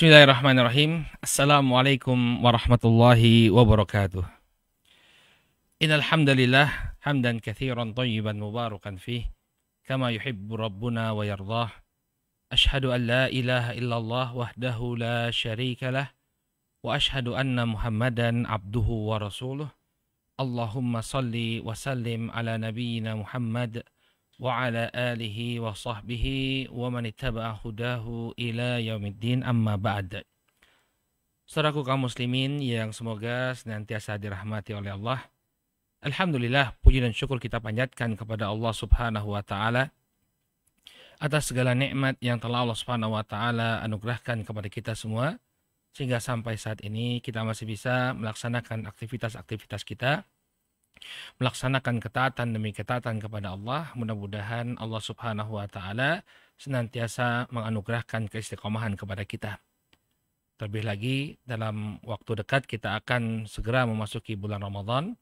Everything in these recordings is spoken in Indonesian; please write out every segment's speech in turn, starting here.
Bismillahirrahmanirrahim. Assalamualaikum warahmatullahi wabarakatuh. Innal hamdalillah hamdan katsiran thayyiban mubarakan fih kama yuhibbu rabbuna wa yardah. Ashhadu an la ilaha illallah wahdahu la syarika lah wa ashhadu anna Muhammadan abduhu wa rasuluh. Allahumma salli wa sallim ala nabiyyina Muhammad wa ala alihi wa sahbihi wa man ittaba'a hudahu ila yaumiddin, amma ba'd. Saudaraku kaum muslimin yang semoga senantiasa dirahmati oleh Allah. Alhamdulillah, puji dan syukur kita panjatkan kepada Allah Subhanahu wa taala atas segala nikmat yang telah Allah Subhanahu wa taala anugerahkan kepada kita semua, sehingga sampai saat ini kita masih bisa melaksanakan aktivitas-aktivitas kita, melaksanakan ketaatan demi ketaatan kepada Allah. Mudah-mudahan Allah Subhanahu wa taala senantiasa menganugerahkan keistiqomahan kepada kita. Terlebih lagi dalam waktu dekat kita akan segera memasuki bulan Ramadan.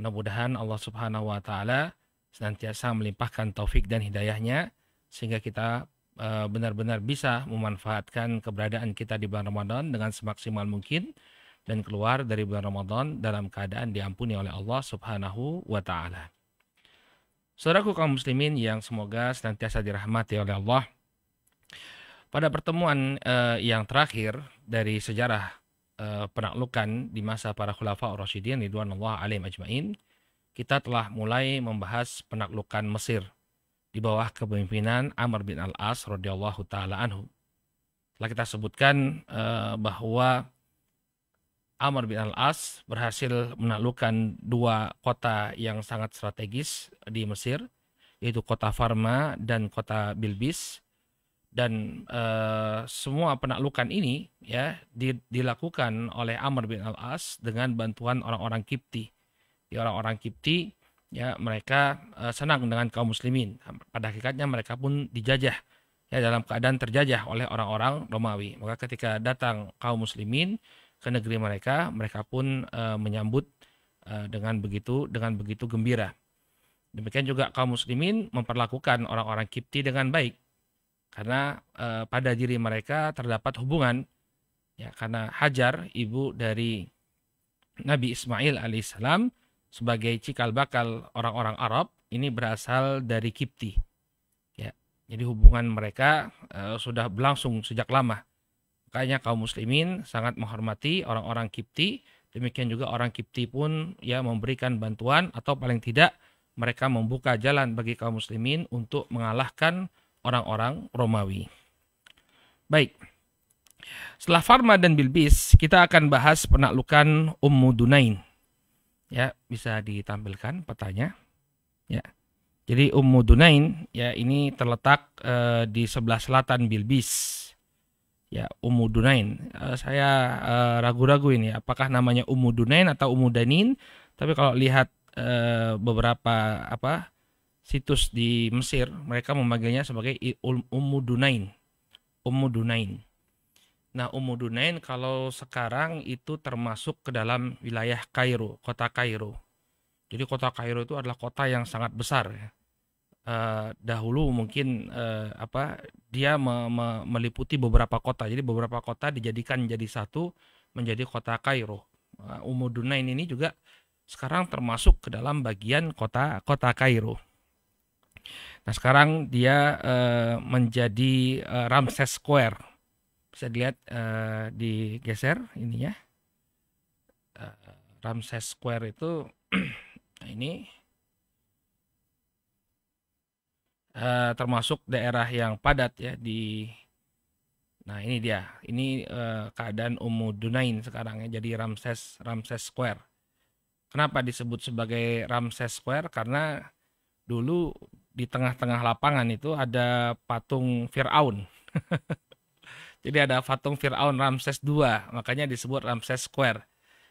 Mudah-mudahan Allah Subhanahu wa taala senantiasa melimpahkan taufik dan hidayahnya sehingga kita benar-benar bisa memanfaatkan keberadaan kita di bulan Ramadan dengan semaksimal mungkin dan keluar dari bulan Ramadan dalam keadaan diampuni oleh Allah Subhanahu wa taala. Saudaraku kaum muslimin yang semoga senantiasa dirahmati oleh Allah. Pada pertemuan yang terakhir dari sejarah penaklukan di masa para khulafa ar-rasyidin ridwanullah alaihim ajmain, kita telah mulai membahas penaklukan Mesir di bawah kepemimpinan Amr bin al-As radhiyallahu taala anhu. Telah kita sebutkan bahwa Amr bin al-As berhasil menaklukkan dua kota yang sangat strategis di Mesir, yaitu kota Farma dan kota Bilbis. Dan semua penaklukan ini ya dilakukan oleh Amr bin al-As dengan bantuan orang-orang Kipti. Orang-orang Kipti ya mereka senang dengan kaum muslimin. Pada hakikatnya mereka pun dijajah ya, dalam keadaan terjajah oleh orang-orang Romawi. Maka ketika datang kaum muslimin ke negeri mereka, mereka pun menyambut dengan begitu gembira. Demikian juga kaum muslimin memperlakukan orang-orang Kipti dengan baik, karena pada diri mereka terdapat hubungan ya, karena Hajar ibu dari Nabi Ismail alaihissalam sebagai cikal bakal orang-orang Arab ini berasal dari Kipti ya. Jadi hubungan mereka sudah berlangsung sejak lama. Makanya kaum muslimin sangat menghormati orang-orang Kipti. Demikian juga orang Kipti pun ya memberikan bantuan, atau paling tidak mereka membuka jalan bagi kaum muslimin untuk mengalahkan orang-orang Romawi. Baik. Setelah Farma dan Bilbis, kita akan bahas penaklukan Ummu Dunain. Ya, bisa ditampilkan petanya. Ya. Jadi Ummu Dunain ya ini terletak di sebelah selatan Bilbis. Ya, Ummu Dunain. Saya ragu-ragu ini apakah namanya Ummu Dunain atau Ummu Danin. Tapi kalau lihat beberapa situs di Mesir, mereka memanggilnya sebagai Ummu Dunain. Ummu Dunain. Nah, Ummu Dunain kalau sekarang itu termasuk ke dalam wilayah Kairo, kota Kairo. Jadi kota Kairo itu adalah kota yang sangat besar ya. Dahulu mungkin dia meliputi beberapa kota. Jadi beberapa kota dijadikan jadi satu menjadi kota Kairo. Ummu Dunain ini juga sekarang termasuk ke dalam bagian kota Kairo. Nah, sekarang dia menjadi Ramses Square. Bisa dilihat digeser ininya. Ramses Square itu nah ini termasuk daerah yang padat ya nah ini dia. Ini keadaan Ummu Dunain sekarang ya, jadi Ramses Square. Kenapa disebut sebagai Ramses Square? Karena dulu di tengah-tengah lapangan itu ada patung Firaun. Jadi ada patung Firaun Ramses II, makanya disebut Ramses Square.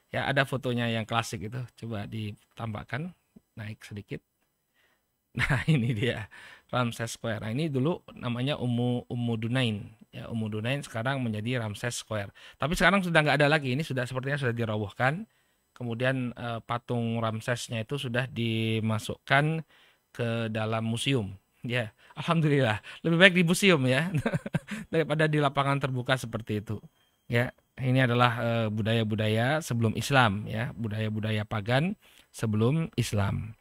Ya, ada fotonya yang klasik itu. Coba ditambahkan, naik sedikit. Nah, ini dia Ramses Square. Nah, ini dulu namanya Ummu Dunain. Ya, Ummu Dunain sekarang menjadi Ramses Square. Tapi sekarang sudah nggak ada lagi. Ini sepertinya sudah dirobohkan. Kemudian patung Ramsesnya itu sudah dimasukkan ke dalam museum. Ya, alhamdulillah. Lebih baik di museum ya daripada di lapangan terbuka seperti itu. Ya, ini adalah budaya-budaya sebelum Islam, ya, budaya-budaya pagan sebelum Islam.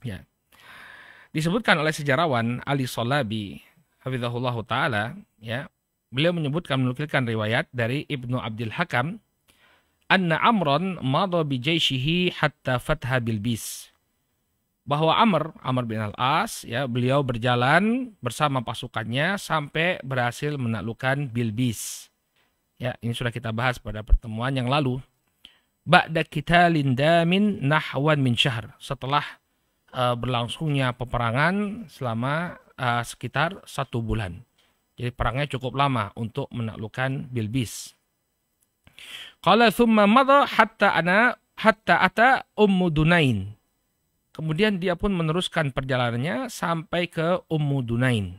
Ya. Disebutkan oleh sejarawan Ali Shalabi hafizahullah taala, ya. Beliau menyebutkan menukilkan riwayat dari Ibnu Abdul Hakam, anna Amran madha bi jaishihi hatta fatha Bilbis. Bahwa Amr bin Al-As, ya, beliau berjalan bersama pasukannya sampai berhasil menaklukkan Bilbis. Ya, ini sudah kita bahas pada pertemuan yang lalu. Ba'da qitalin damin nahwan min syahr. Setelah berlangsungnya peperangan selama sekitar 1 bulan. Jadi perangnya cukup lama untuk menaklukkan Bilbis. Qala thumma madha hatta ata Ummu Dunain. Kemudian dia pun meneruskan perjalanannya sampai ke Ummu Dunain.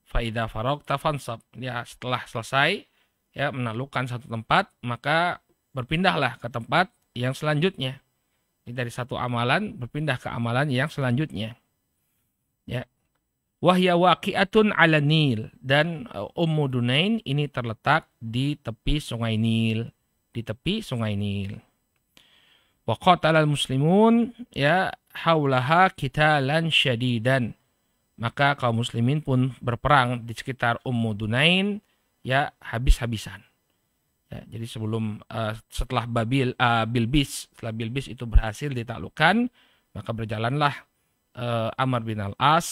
Fa idza faragta fansab. Ya, setelah selesai, ya, menaklukkan satu tempat, maka berpindahlah ke tempat yang selanjutnya. Jadi dari satu amalan berpindah ke amalan yang selanjutnya. Ya. Wahya waqi'atun 'ala Nil, dan Ummu Dunain ini terletak di tepi Sungai Nil, di tepi Sungai Nil. Wa qatalal muslimun, ya, haulaha qitalan syadidan. Maka kaum muslimin pun berperang di sekitar Ummu Dunain, ya, habis-habisan. Ya, jadi setelah Bilbis, setelah Bilbis itu berhasil ditaklukkan, maka berjalanlah Amr bin Al-As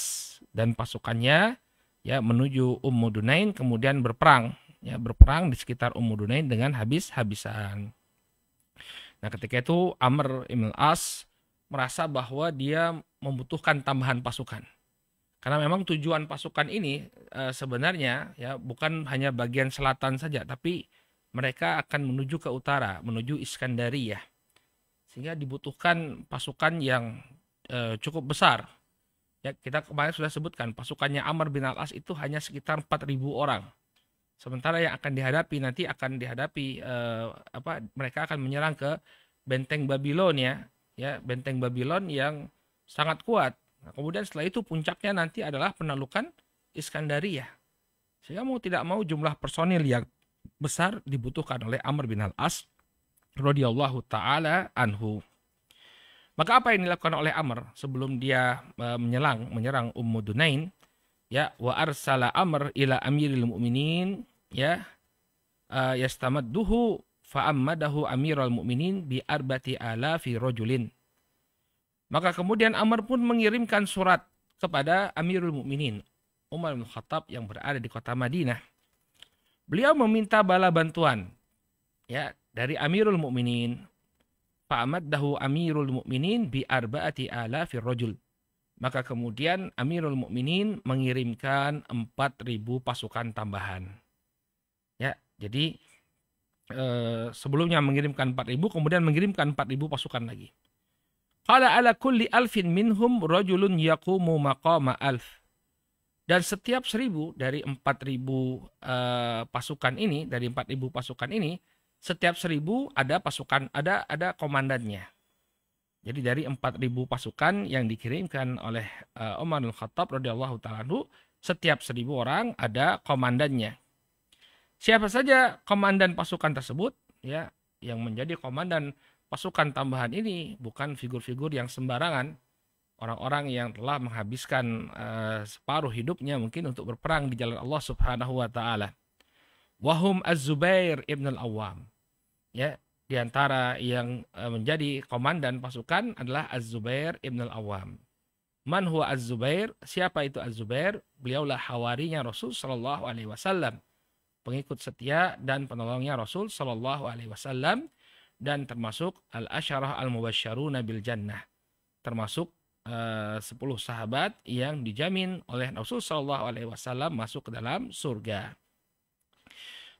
dan pasukannya, ya, menuju Ummu Dunain, kemudian berperang, ya, berperang di sekitar Ummu Dunain dengan habis-habisan. Nah, ketika itu Amr bin Al-As merasa bahwa dia membutuhkan tambahan pasukan. Karena memang tujuan pasukan ini sebenarnya, ya, bukan hanya bagian selatan saja, tapi mereka akan menuju ke utara, menuju Iskandariyah. Sehingga dibutuhkan pasukan yang cukup besar. Ya, kita kemarin sudah sebutkan pasukannya Amr bin Al-As itu hanya sekitar 4.000 orang. Sementara yang akan dihadapi mereka akan menyerang ke benteng Babilonia, ya, benteng Babylon yang sangat kuat. Nah, kemudian setelah itu puncaknya nanti adalah penaklukan Iskandariyah. Sehingga mau tidak mau jumlah personil yang besar dibutuhkan oleh Amr bin Al-As radhiyallahu taala anhu. Maka apa yang dilakukan oleh Amr sebelum dia menyerang Ummu Dunain? Ya, wa arsala Amr ila amiril mu'minin, ya, yastamadduhu fa'ammadahu amirul mu'minin bi 4,000 rajulin. Maka kemudian Amr pun mengirimkan surat kepada Amirul Mukminin Umar bin Khattab yang berada di kota Madinah. Beliau meminta bala bantuan, ya, dari Amirul Mukminin. Fa'amaddahu Amirul Mukminin bi 4,000 rajul. Maka kemudian Amirul Mukminin mengirimkan 4.000 pasukan tambahan. Ya, jadi sebelumnya mengirimkan 4.000, kemudian mengirimkan 4.000 pasukan lagi. Qala ala kulli alfin minhum rajulun yaqumu maqama alf. Dan setiap 1.000 dari 4.000 pasukan ini, setiap 1.000 ada pasukan, ada komandannya. Jadi dari 4.000 pasukan yang dikirimkan oleh Umar bin Khattab radhiyallahu ta'ala anhu, setiap 1.000 orang ada komandannya. Siapa saja komandan pasukan tersebut, ya, yang menjadi komandan pasukan tambahan ini bukan figur-figur yang sembarangan, orang-orang yang telah menghabiskan separuh hidupnya mungkin untuk berperang di jalan Allah Subhanahu wa taala. Wahum Az-Zubair ibn al-Awwam. Ya, di antara yang menjadi komandan pasukan adalah Az-Zubair ibn al-Awwam. Man huwa Az-Zubair? Siapa itu Az-Zubair? Beliaulah hawarinya Rasul sallallahu alaihi wasallam, pengikut setia dan penolongnya Rasul sallallahu alaihi wasallam, dan termasuk al-asyarah al-mubasysyaruna bil jannah, termasuk 10 sahabat yang dijamin oleh Rasul sallallahu alaihi wasallam masuk ke dalam surga.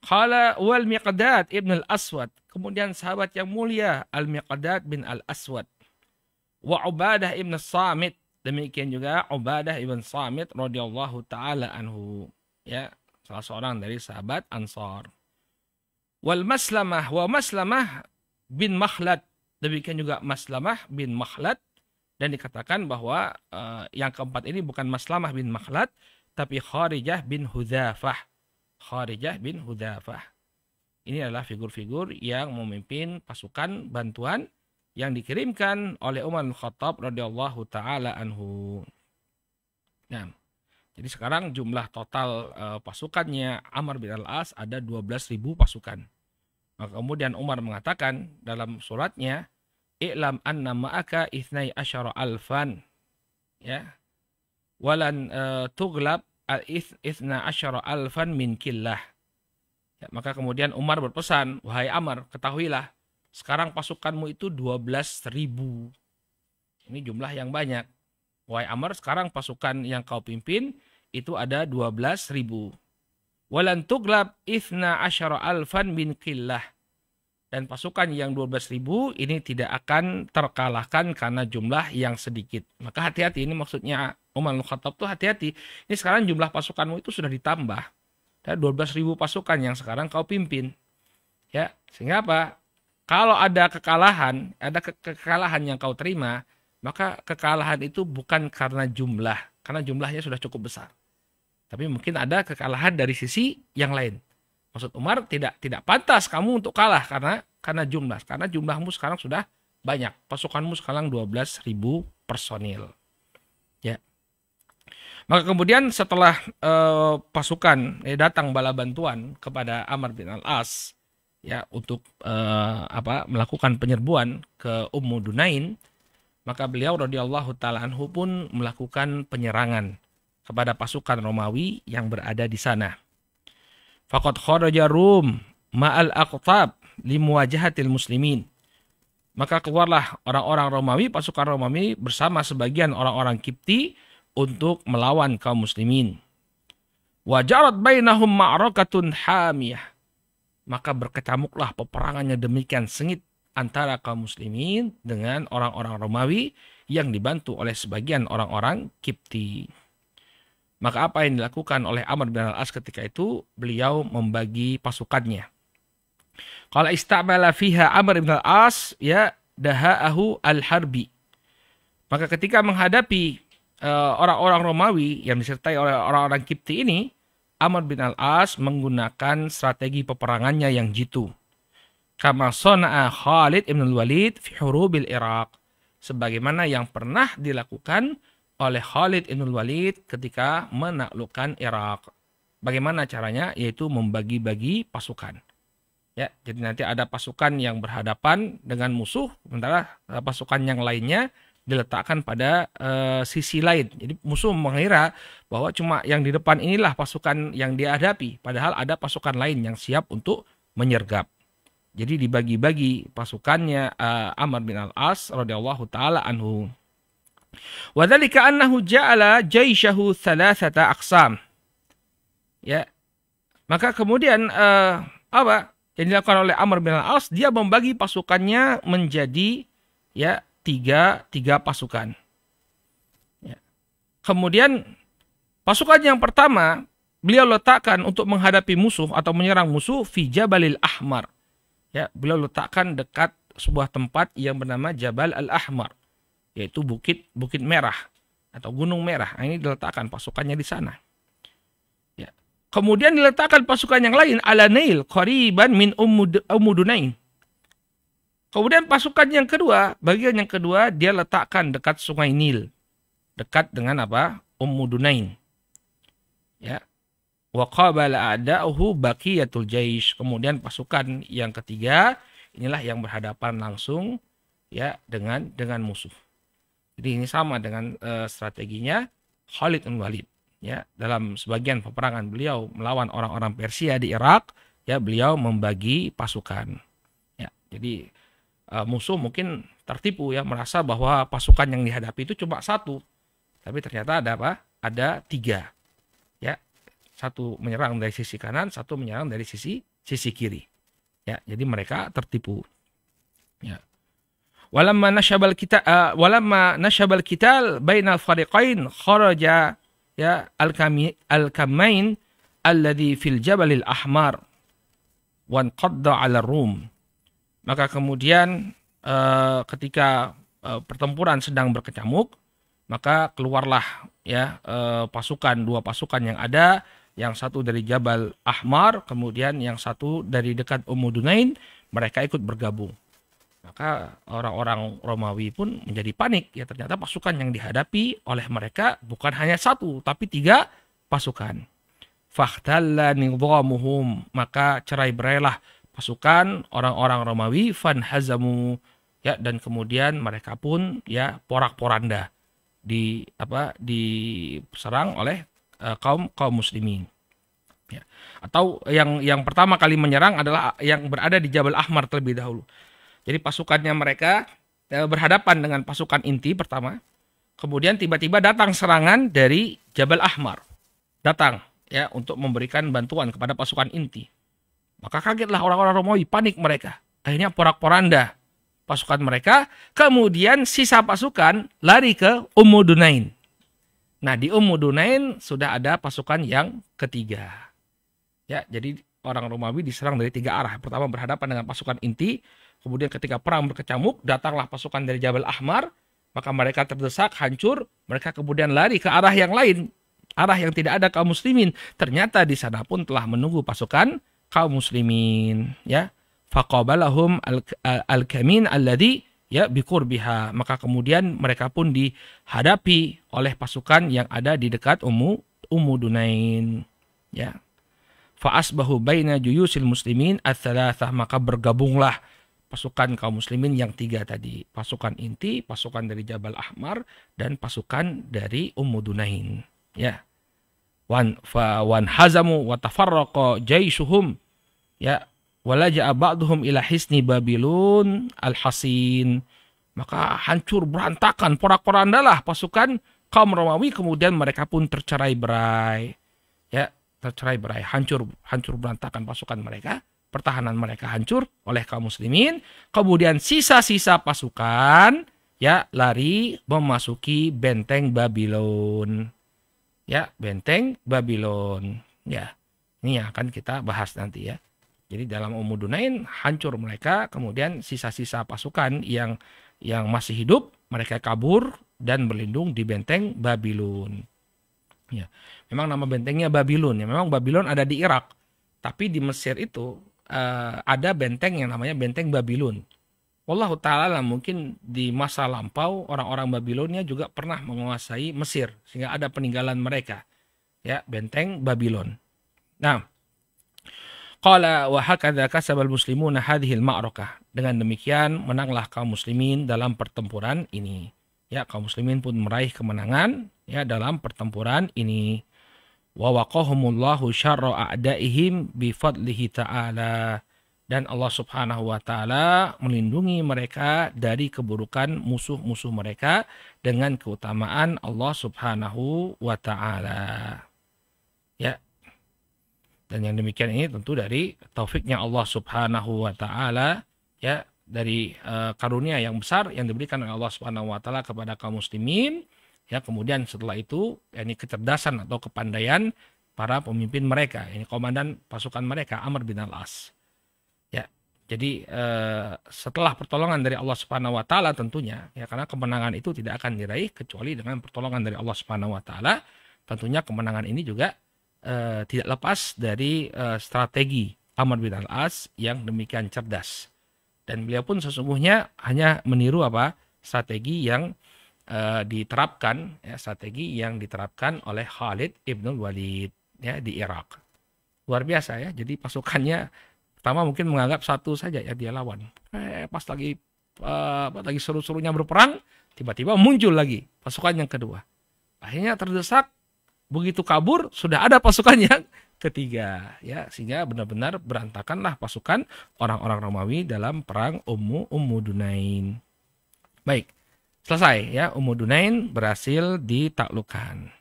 Qala wal Miqdad ibn al-Aswad, kemudian sahabat yang mulia Al-Miqdad bin al-Aswad. Wa Ubadah ibn Samit, demikian juga Ubadah ibn Samit radhiyallahu taala anhu, ya, salah seorang dari sahabat Ansar. Wal Maslamah wa Maslamah bin Makhlad, demikian juga Maslamah bin Makhlad, dan dikatakan bahwa yang keempat ini bukan Maslamah bin Makhlad tapi Kharijah bin Hudzafah. Kharijah bin Hudzafah. Ini adalah figur-figur yang memimpin pasukan bantuan yang dikirimkan oleh Umar bin Khattab radhiyallahu taala anhu. Nah, jadi sekarang jumlah total pasukannya Amr bin Al-As ada 12.000 pasukan. Maka kemudian Umar mengatakan dalam suratnya, "I'lam anna ma'aka ithnai asyara alfan." Ya. Walan tughlab ithna asyara alfan min killah. Ya, maka kemudian Umar berpesan, "Wahai Amr, ketahuilah, sekarang pasukanmu itu 12.000. Ini jumlah yang banyak. Wahai Amr, sekarang pasukan yang kau pimpin itu ada 12.000. Walan tuglab ithna asyara alfan min qillah." Dan pasukan yang 12.000 ini tidak akan terkalahkan karena jumlah yang sedikit. Maka hati-hati, ini maksudnya Umar bin Khattab tuh hati-hati. Ini sekarang jumlah pasukanmu itu sudah ditambah. Ada 12.000 pasukan yang sekarang kau pimpin. Ya, sehingga apa? Kalau ada kekalahan, kekalahan yang kau terima, maka kekalahan itu bukan karena jumlahnya sudah cukup besar. Tapi mungkin ada kekalahan dari sisi yang lain. Maksud Umar tidak pantas kamu untuk kalah karena jumlahmu sekarang sudah banyak. Pasukanmu sekarang 12.000 personil. Ya. Maka kemudian setelah pasukan datang bala bantuan kepada Amr bin Al-As ya untuk melakukan penyerbuan ke Ummu Dunain, maka beliau radhiyallahu taala anhu pun melakukan penyerangan kepada pasukan Romawi yang berada di sana. Faqad kharaja Rum ma'al aqtab limuwajahatil muslimin. Maka keluarlah orang-orang Romawi, pasukan Romawi bersama sebagian orang-orang Kipti untuk melawan kaum muslimin. Wajarat bainahum ma'rakatun hamiyah. Maka berkecamuklah peperangannya demikian sengit antara kaum muslimin dengan orang-orang Romawi yang dibantu oleh sebagian orang-orang Kipti. Maka apa yang dilakukan oleh Amr bin Al-As ketika itu? Beliau membagi pasukannya. Qala istamala fiha Amr bin Al-As ya daha'ahu al-harbi. Maka ketika menghadapi orang-orang Romawi yang disertai oleh orang-orang Kipti ini, Amr bin Al-As menggunakan strategi peperangannya yang jitu. Kama sana'a Khalid ibn al-Walid fi hurubil Iraq. Sebagaimana yang pernah dilakukan oleh Khalid ibn al-Walid ketika menaklukkan Irak. Bagaimana caranya? Yaitu membagi-bagi pasukan. Ya, jadi nanti ada pasukan yang berhadapan dengan musuh, sementara pasukan yang lainnya diletakkan pada sisi lain. Jadi musuh mengira bahwa cuma yang di depan inilah pasukan yang dihadapi, padahal ada pasukan lain yang siap untuk menyergap. Jadi dibagi-bagi pasukannya Amr bin Al-As radhiyallahu taala anhu. Wa dzalika annahu ja'ala jaishahu thalathata aqsam. Ya. Maka kemudian apa yang dilakukan oleh Amr bin Al-As, dia membagi pasukannya menjadi ya tiga pasukan. Ya. Kemudian pasukan yang pertama beliau letakkan untuk menghadapi musuh atau menyerang musuh fi Jabalil Ahmar. Ya, beliau letakkan dekat sebuah tempat yang bernama Jabal Al-Ahmar, yaitu bukit merah atau gunung merah. Nah, ini diletakkan pasukannya di sana. Ya. Kemudian diletakkan pasukan yang lain ala Nail qariban min Ummu Dunain. Kemudian pasukan yang kedua, bagian yang kedua dia letakkan dekat Sungai Nil, dekat dengan apa? Ummu Dunain. Ya. Wa qabala a'da'uhu baqiyatul jaish. Kemudian pasukan yang ketiga inilah yang berhadapan langsung ya dengan musuh. Jadi ini sama dengan strateginya Khalid bin Walid. Ya, dalam sebagian peperangan beliau melawan orang-orang Persia di Irak, ya beliau membagi pasukan. Ya, jadi musuh mungkin tertipu ya, merasa bahwa pasukan yang dihadapi itu cuma satu, tapi ternyata ada apa? Ada tiga. Ya, satu menyerang dari sisi kanan, satu menyerang dari sisi kiri. Ya, jadi mereka tertipu. Ya. Walamma nasyabal kital bainal fariqain kharaja ya al-kamain alladhi fil jabalil ahmar wan qadda 'ala rum. Maka kemudian ketika pertempuran sedang berkecamuk, maka keluarlah ya dua pasukan yang ada yang satu dari Jabal Ahmar, kemudian yang satu dari dekat Dunain, mereka ikut bergabung. Maka orang-orang Romawi pun menjadi panik. Ya, ternyata pasukan yang dihadapi oleh mereka bukan hanya satu, tapi 3 pasukan. Fahtalla nidhamuhum, maka cerai-berailah pasukan orang-orang Romawi, fanhazamu, ya, dan kemudian mereka pun ya porak-poranda diserang oleh kaum muslimin. Ya. Atau yang pertama kali menyerang adalah yang berada di Jabal Ahmar terlebih dahulu. Jadi pasukannya mereka berhadapan dengan pasukan inti pertama. Kemudian tiba-tiba datang serangan dari Jabal Ahmar. Datang ya untuk memberikan bantuan kepada pasukan inti. Maka kagetlah orang-orang Romawi, panik mereka. Akhirnya porak-poranda pasukan mereka, kemudian sisa pasukan lari ke Dunain. Nah, di Dunain sudah ada pasukan yang ketiga. Ya, jadi orang Romawi diserang dari 3 arah. Pertama berhadapan dengan pasukan inti, kemudian ketika perang berkecamuk, datanglah pasukan dari Jabal Ahmar, maka mereka terdesak, hancur, mereka kemudian lari ke arah yang lain, arah yang tidak ada kaum muslimin. Ternyata di sana pun telah menunggu pasukan kaum muslimin, ya. Faqabalahum al-kamin alladhi ya biqurbiha, maka kemudian mereka pun dihadapi oleh pasukan yang ada di dekat Dunain, ya. Fa asbahu baina juyusil muslimin ats-tsalatsah, maka bergabunglah pasukan kaum muslimin yang 3 tadi, pasukan inti, pasukan dari Jabal Ahmar, dan pasukan dari Dunain, ya. Wan hazamu wa tafarraqa jaishuhum, ya. Walaja'a ba'duhum ila hisni Babilon al-hasin. Maka hancur berantakan, porak-porandalah pasukan kaum Romawi, kemudian mereka pun tercerai-berai. Ya, tercerai-berai, hancur berantakan pasukan mereka, pertahanan mereka hancur oleh kaum muslimin. Kemudian sisa-sisa pasukan ya lari memasuki benteng Babilon. Ya, benteng Babilon. Ya. Ini yang akan kita bahas nanti ya. Jadi dalam Dunain hancur mereka, kemudian sisa-sisa pasukan yang masih hidup mereka kabur dan berlindung di benteng Babilon. Ya, memang nama bentengnya Babilon. Ya, memang Babilon ada di Irak, tapi di Mesir itu ada benteng yang namanya benteng Babilon. Wallahu ta'ala, mungkin di masa lampau orang-orang Babilonia juga pernah menguasai Mesir sehingga ada peninggalan mereka. Ya, benteng Babilon. Nah, qala wa hakadza kasabal muslimuna hadhil ma'rakah. Dengan demikian menanglah kaum muslimin dalam pertempuran ini. Ya, kaum muslimin pun meraih kemenangan ya dalam pertempuran ini. Wa waqahumullahu syarra a'daihim bi fadlihi ta'ala. Dan Allah Subhanahu wa taala melindungi mereka dari keburukan musuh-musuh mereka dengan keutamaan Allah Subhanahu wa taala. Ya. Dan yang demikian ini tentu dari taufiknya Allah Subhanahu wa taala, ya, dari karunia yang besar yang diberikan oleh Allah Subhanahu wa taala kepada kaum muslimin, ya. Kemudian setelah itu yakni kecerdasan atau kepandaian para pemimpin mereka, ini komandan pasukan mereka Amr bin Al-As. Ya. Jadi setelah pertolongan dari Allah Subhanahu wa taala tentunya, ya, karena kemenangan itu tidak akan diraih kecuali dengan pertolongan dari Allah Subhanahu wa taala, tentunya kemenangan ini juga tidak lepas dari strategi Amr bin Al-As yang demikian cerdas. Dan beliau pun sesungguhnya hanya meniru strategi yang diterapkan, ya, strategi yang diterapkan oleh Khalid ibn Walid ya di Irak. Luar biasa ya. Jadi pasukannya pertama mungkin menganggap satu saja ya dia lawan. Pas lagi seru-serunya berperang, tiba-tiba muncul lagi pasukan yang kedua. Akhirnya terdesak. Begitu kabur sudah ada pasukan yang ketiga, ya, sehingga benar-benar berantakanlah pasukan orang-orang Romawi dalam perang Dunain. Baik, selesai ya, Dunain berhasil ditaklukkan.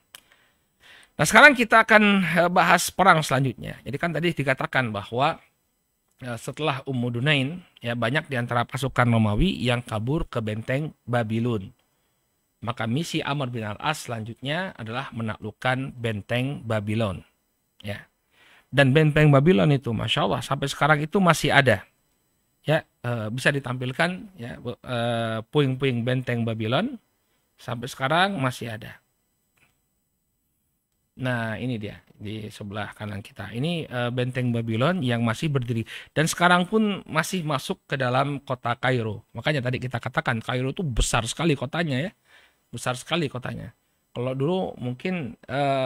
Nah, sekarang kita akan bahas perang selanjutnya. Jadi kan tadi dikatakan bahwa setelah Dunain ya banyak di antara pasukan Romawi yang kabur ke benteng Babilon. Maka misi Amr bin Al-As selanjutnya adalah menaklukkan benteng Babilon. Ya. Dan benteng Babilon itu, Masya Allah, sampai sekarang itu masih ada. Ya, bisa ditampilkan ya, puing-puing benteng Babilon sampai sekarang masih ada. Nah, ini dia di sebelah kanan kita. Ini benteng Babylon yang masih berdiri dan sekarang pun masih masuk ke dalam kota Kairo. Makanya tadi kita katakan Kairo itu besar sekali kotanya ya. Besar sekali kotanya. Kalau dulu mungkin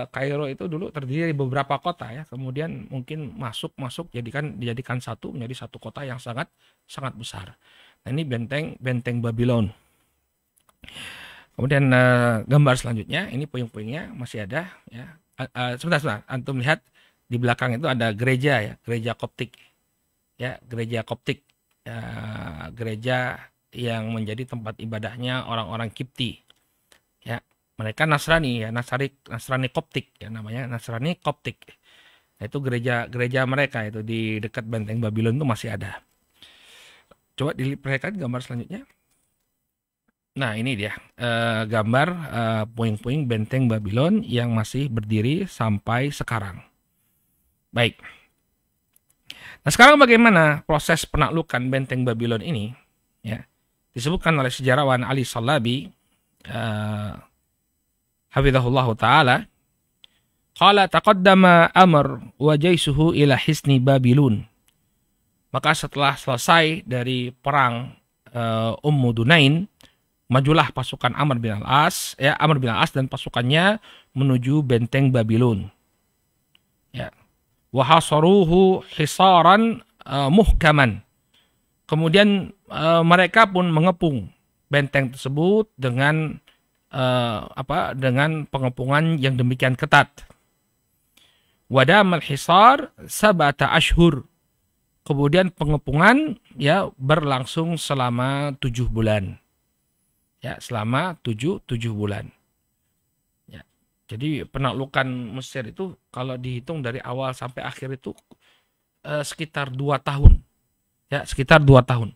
Kairo itu dulu terdiri dari beberapa kota ya. Kemudian mungkin masuk dijadikan satu menjadi satu kota yang sangat sangat besar. Nah, ini benteng Babylon. Kemudian gambar selanjutnya, ini puing-puingnya masih ada ya. Sebentar, antum lihat di belakang itu ada gereja ya, gereja Koptik. Ya, gereja Koptik. Ya, gereja yang menjadi tempat ibadahnya orang-orang Kipti. Ya, mereka Nasrani ya, Nasrani Koptik ya namanya, Nasrani Koptik. Nah, itu gereja mereka itu di dekat benteng Babylon itu masih ada. Coba diperlihatkan gambar selanjutnya. Nah, ini dia gambar puing-puing benteng Babylon yang masih berdiri sampai sekarang. Baik. Nah, sekarang bagaimana proses penaklukan benteng Babylon ini? Ya, disebutkan oleh sejarawan Ali Salabi, hafizahullah taala, qala taqaddama Amr wa jaisuhu ila hisni Babylon. Maka setelah selesai dari perang Ummu Dunain, majulah pasukan Amr bin Al-As dan pasukannya menuju benteng Babylon. Ya. Wa hasaruhu hisaran muhkaman. Kemudian mereka pun mengepung benteng tersebut dengan dengan pengepungan yang demikian ketat. Wadamal hisar sabata ashhur. Kemudian pengepungan ya berlangsung selama 7 bulan. Ya, selama 7 bulan. Ya. Jadi penaklukan Mesir itu kalau dihitung dari awal sampai akhir itu sekitar 2 tahun. Ya, sekitar 2 tahun.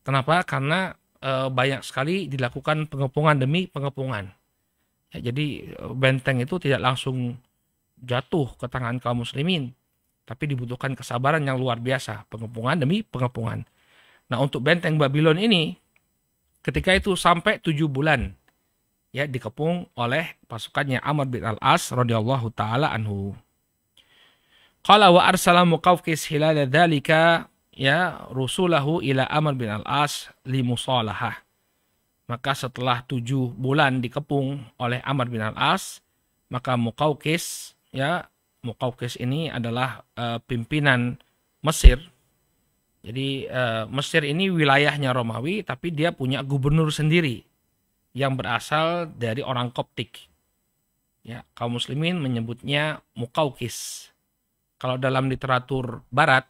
Kenapa? Karena banyak sekali dilakukan pengepungan demi pengepungan. Ya, jadi benteng itu tidak langsung jatuh ke tangan kaum muslimin, tapi dibutuhkan kesabaran yang luar biasa, pengepungan demi pengepungan. Nah, untuk benteng Babylon ini ketika itu sampai 7 bulan ya dikepung oleh pasukannya Amr bin Al-As radhiyallahu taala anhu. Qala wa arsala Muqawqis hilal dzalika ya rusulahu ila Amr bin Al-As li musalahah. Maka setelah 7 bulan dikepung oleh Amr bin Al-As, maka Muqawqis ini adalah pimpinan Mesir. Jadi Mesir ini wilayahnya Romawi, tapi dia punya gubernur sendiri yang berasal dari orang Koptik. Ya, kaum muslimin menyebutnya Muqawqis. Kalau dalam literatur barat,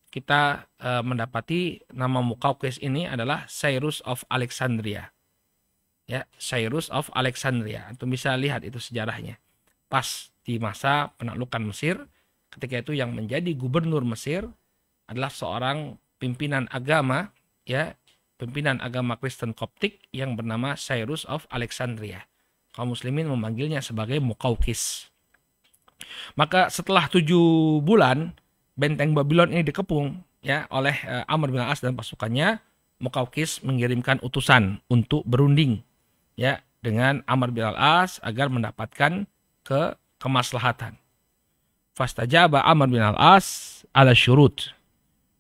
kita mendapati nama Muqawqis ini adalah Cyrus of Alexandria. Ya, Cyrus of Alexandria. Antum bisa lihat itu sejarahnya. Pas di masa penaklukan Mesir, ketika itu yang menjadi gubernur Mesir adalah seorang pimpinan agama Kristen Koptik yang bernama Cyrus of Alexandria. Kaum muslimin memanggilnya sebagai Muqawqis. Maka setelah 7 bulan benteng Babylon ini dikepung ya oleh Amr bin Al-As dan pasukannya, Muqawqis mengirimkan utusan untuk berunding ya dengan Amr bin Al-As agar mendapatkan kemaslahatan. Fastajaba Amr bin Al-As ala syurut.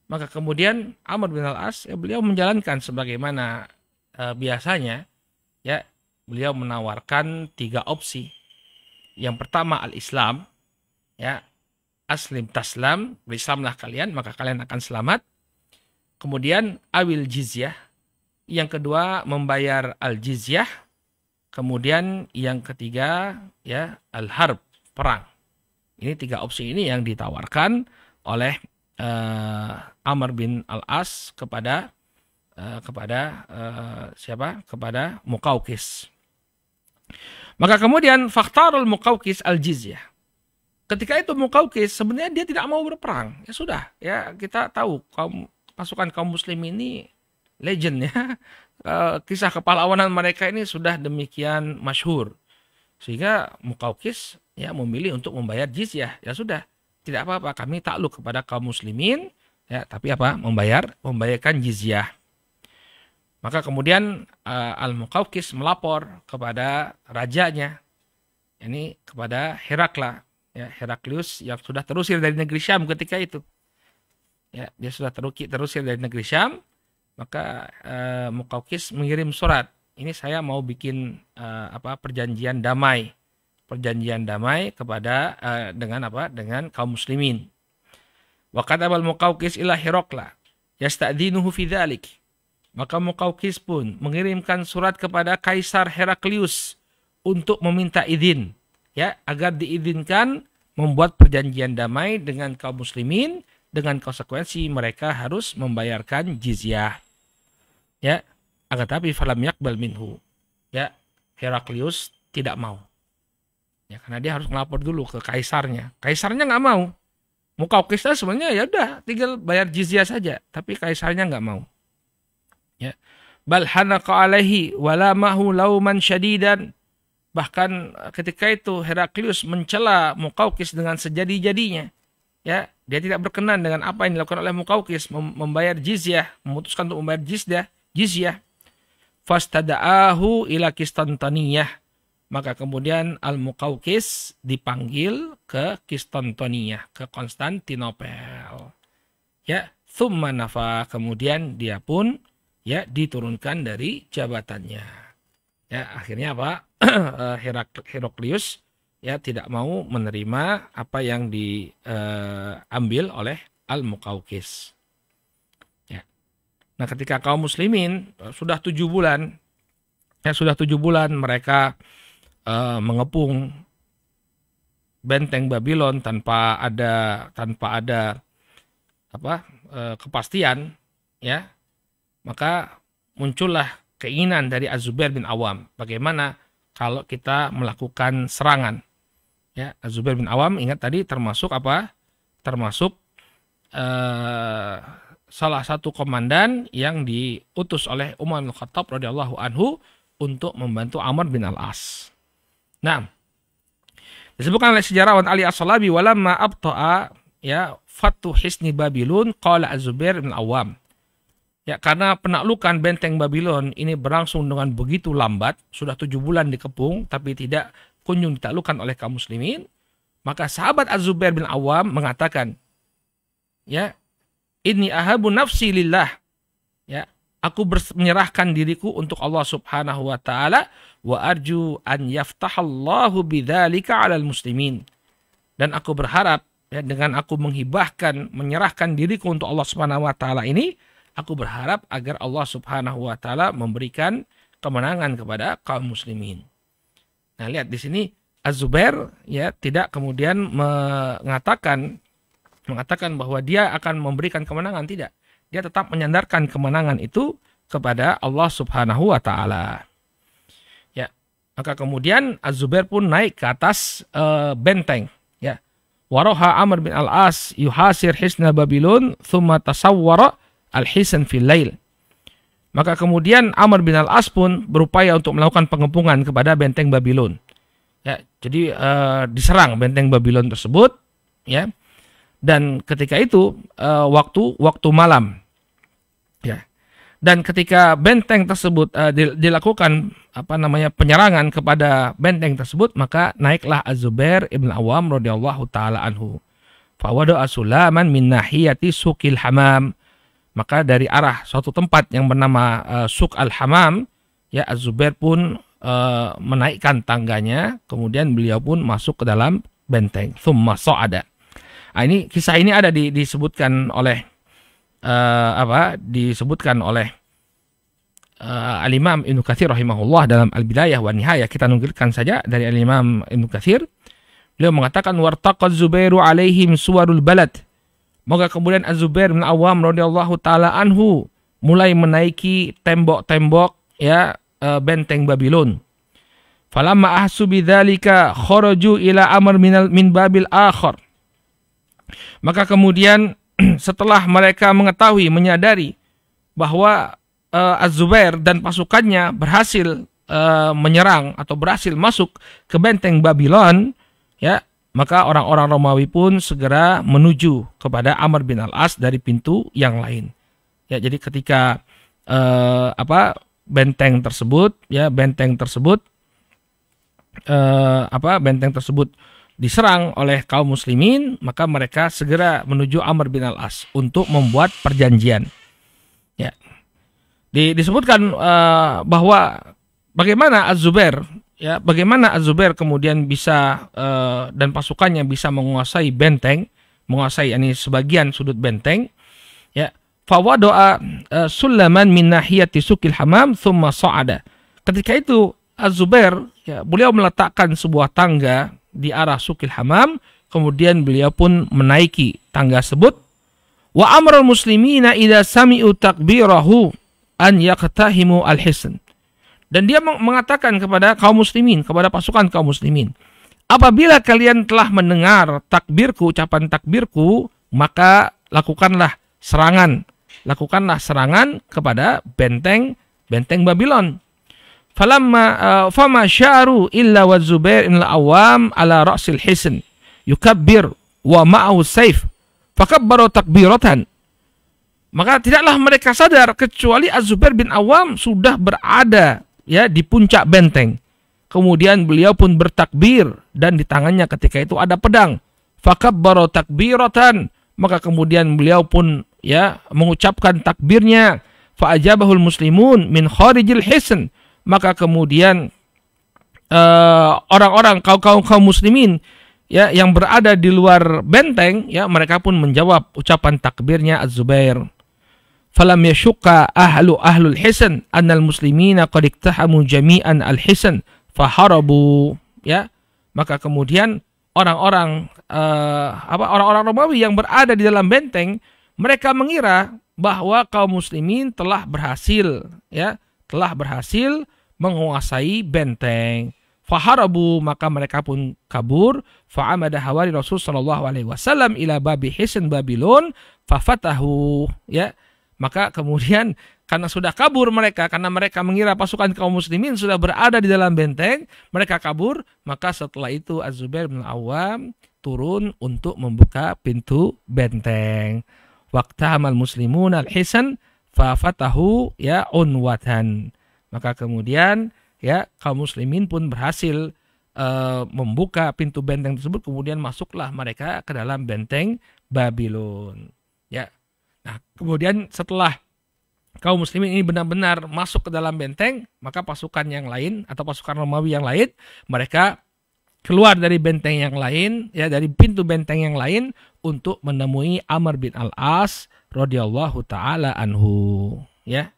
Maka kemudian Amr bin Al-As beliau menjalankan sebagaimana biasanya ya, beliau menawarkan 3 opsi. Yang pertama al-Islam ya, aslim taslam, berislamlah kalian maka kalian akan selamat. Kemudian awil jizyah, yang kedua membayar al-jizyah. Kemudian yang ketiga ya al-harb, perang. Ini 3 opsi ini yang ditawarkan oleh Amr bin Al-As kepada Muqawqis. Maka kemudian fakhtarul Muqawqis al-jizyah. Ketika itu Muqawqis sebenarnya dia tidak mau berperang. Ya sudah, ya kita tahu pasukan kaum muslim ini legend ya. Kisah kepahlawanan mereka ini sudah demikian masyhur. Sehingga Muqawqis ya memilih untuk membayar jizyah. Ya sudah, tidak apa-apa, kami takluk kepada kaum muslimin ya, tapi membayarkan jizyah. Maka kemudian Al-Muqawqis melapor kepada rajanya Ini kepada Herakla, ya, Heraklius yang sudah terusir dari negeri Syam ketika itu. Ya, dia sudah terusir dari negeri Syam, maka Muqawqis mengirim surat. Ini saya mau bikin perjanjian damai kepada dengan kaum muslimin. Wa katabal Muqawqis ila Herakla yasta'dzinuhu fi dzalik. Maka Muqawqis pun mengirimkan surat kepada Kaisar Heraklius untuk meminta izin, ya, agar diizinkan membuat perjanjian damai dengan kaum muslimin, dengan konsekuensi mereka harus membayarkan jizyah. Ya, akan tapi falam yaqbal minhu. Ya, Heraklius tidak mau. Ya, karena dia harus melapor dulu ke kaisarnya. Kaisarnya nggak mau. Muqawqisnya sebenarnya ya udah tinggal bayar jizyah saja, tapi kaisarnya nggak mau. Ya. Bal hanaqa alaihi walamahu lauman syadidan. Bahkan ketika itu Heraklius mencela Muqawqis dengan sejadi-jadinya. Ya, dia tidak berkenan dengan apa yang dilakukan oleh Muqawqis, membayar jizyah, memutuskan untuk membayar jizyah. Fastada'ahu ila Kistantaniyah. Maka kemudian Al-Muqawqis dipanggil ke Kistantaniyah, ke Konstantinopel. Ya, thumma nafa, kemudian dia pun ya diturunkan dari jabatannya. Ya, akhirnya apa? Heraklius ya tidak mau menerima apa yang diambil oleh Al-Muqawqis. Ya. Nah, ketika kaum muslimin sudah 7 bulan, mereka mengepung benteng Babylon tanpa ada kepastian, ya, maka muncullah keinginan dari Az-Zubair bin Awam, bagaimana kalau kita melakukan serangan. Ya, Az-Zubair bin Awam ingat tadi termasuk salah satu komandan yang diutus oleh Umar bin Khattab radhiyallahu anhu untuk membantu Amr bin Al-As. Nah, disebutkan oleh sejarawan Ali As-Salabi, walamma abta'a ya fatu hisni Babylon qala Az-Zubair bin Awam. Ya, karena penaklukan benteng Babylon ini berlangsung dengan begitu lambat, sudah 7 bulan dikepung, tapi tidak kunjung ditaklukkan oleh kaum muslimin, maka sahabat Az-Zubair bin Awam mengatakan, ya, inni ahabu nafsi lillah, ya, aku menyerahkan diriku untuk Allah Subhanahu wa taala, wa arju an yaftahallahu bidzalika 'alal muslimin. Dan aku berharap, ya, dengan aku menyerahkan diriku untuk Allah Subhanahu wa taala ini, aku berharap agar Allah Subhanahu wa taala memberikan kemenangan kepada kaum muslimin. Nah, lihat di sini Az-Zubair ya tidak kemudian mengatakan bahwa dia akan memberikan kemenangan, tidak. Dia tetap menyandarkan kemenangan itu kepada Allah Subhanahu wa taala. Ya. Maka kemudian Az-Zubair pun naik ke atas benteng, ya. Waroha Amr bin Al-As yuhasir hisna Babylon thumma tasawwara al-hisan fil lail. Maka kemudian Amr bin Al-As pun berupaya untuk melakukan pengepungan kepada benteng Babylon. Ya, jadi diserang benteng Babylon tersebut, ya. Dan ketika itu waktu malam. Ya. Dan ketika benteng tersebut dilakukan penyerangan kepada benteng tersebut, maka naiklah Az-Zubair ibn Awam radhiyallahu taala anhu. Fa wada'a sulaman min nahiyati suqil hamam. Maka dari arah suatu tempat yang bernama Suq al-Hamam, ya, Az-Zubair pun menaikkan tangganya, kemudian beliau pun masuk ke dalam benteng. Tsumma sa'ada. Nah, kisah ini ada disebutkan oleh Al-Imam Ibnu Katsir rahimahullah dalam Al-Bidayah wa Nihayah. Kita nukilkan saja dari Al-Imam Ibnu Katsir. Beliau mengatakan wartaqaz Zubairu alaihim suwarul balad. Maka kemudian Az-Zubair bin Awam radhiyallahu taala anhu mulai menaiki tembok-tembok, ya, benteng Babylon. Falamma ahsu bidzalika kharaju ila Amr min babil akhar. Maka kemudian setelah mereka menyadari bahwa Az-Zubair dan pasukannya berhasil menyerang atau berhasil masuk ke benteng Babylon, ya, maka orang-orang Romawi pun segera menuju kepada Amr bin Al-As dari pintu yang lain. Ya, jadi ketika benteng tersebut benteng tersebut diserang oleh kaum muslimin, maka mereka segera menuju Amr bin Al-As untuk membuat perjanjian. Ya. Disebutkan bahwa bagaimana Az-Zubair kemudian bisa dan pasukannya bisa menguasai benteng, ini sebagian sudut benteng. Ya, fawadoa sulaman min nahiyati sukil hamam thumma sa'ada. Ketika itu Az-Zubair, ya, beliau meletakkan sebuah tangga di arah sukil hamam, kemudian beliau pun menaiki tangga tersebut. Wa amrul muslimina idza sami'u takbirahu an yaqtahimu al-hisn. Dan dia mengatakan kepada kaum muslimin, kepada pasukan kaum muslimin, apabila kalian telah mendengar takbirku, ucapan takbirku, maka lakukanlah serangan kepada benteng Babylon. Fama sya'ru illa wa Zubair ibn al-Awwam ala ra'sil hisn yukabbir wa ma'ahu saif fakabbaru takbiratan. Maka tidaklah mereka sadar kecuali Az-Zubair bin Awam sudah berada, ya, di puncak benteng. Kemudian beliau pun bertakbir dan di tangannya ketika itu ada pedang. Fakabbaru takbiratan, maka kemudian beliau pun, ya, mengucapkan takbirnya. Fa'ajabahul muslimun min kharijil hisn. Maka kemudian orang-orang kaum muslimin, ya, yang berada di luar benteng, ya, mereka pun menjawab ucapan takbirnya Az-Zubair. Falam yashukka ahlul hisn annal muslimina qad iktahamu jami'an al-hisn faharabu, ya. Maka kemudian orang-orang Romawi yang berada di dalam benteng, mereka mengira bahwa kaum muslimin telah berhasil menguasai benteng. Faharabu, maka mereka pun kabur. Fa'amada hawari Rasul sallallahu alaihi wasallam ila babi hisn Babylon fafatahu, ya. Maka kemudian karena sudah kabur mereka, karena mereka mengira pasukan kaum muslimin sudah berada di dalam benteng, mereka kabur, maka setelah itu Az-Zubair bin Awam turun untuk membuka pintu benteng. Waqtahamal muslimun al-hisn fafatahu, ya, unwatan. Maka kemudian, ya, kaum muslimin pun berhasil membuka pintu benteng tersebut, kemudian masuklah mereka ke dalam benteng Babylon. Ya. Nah, kemudian setelah kaum muslimin ini benar-benar masuk ke dalam benteng, maka pasukan yang lain atau pasukan Romawi yang lain, mereka keluar dari benteng yang lain, ya, dari pintu benteng yang lain untuk menemui Amr bin Al-As radhiyallahu taala anhu, ya.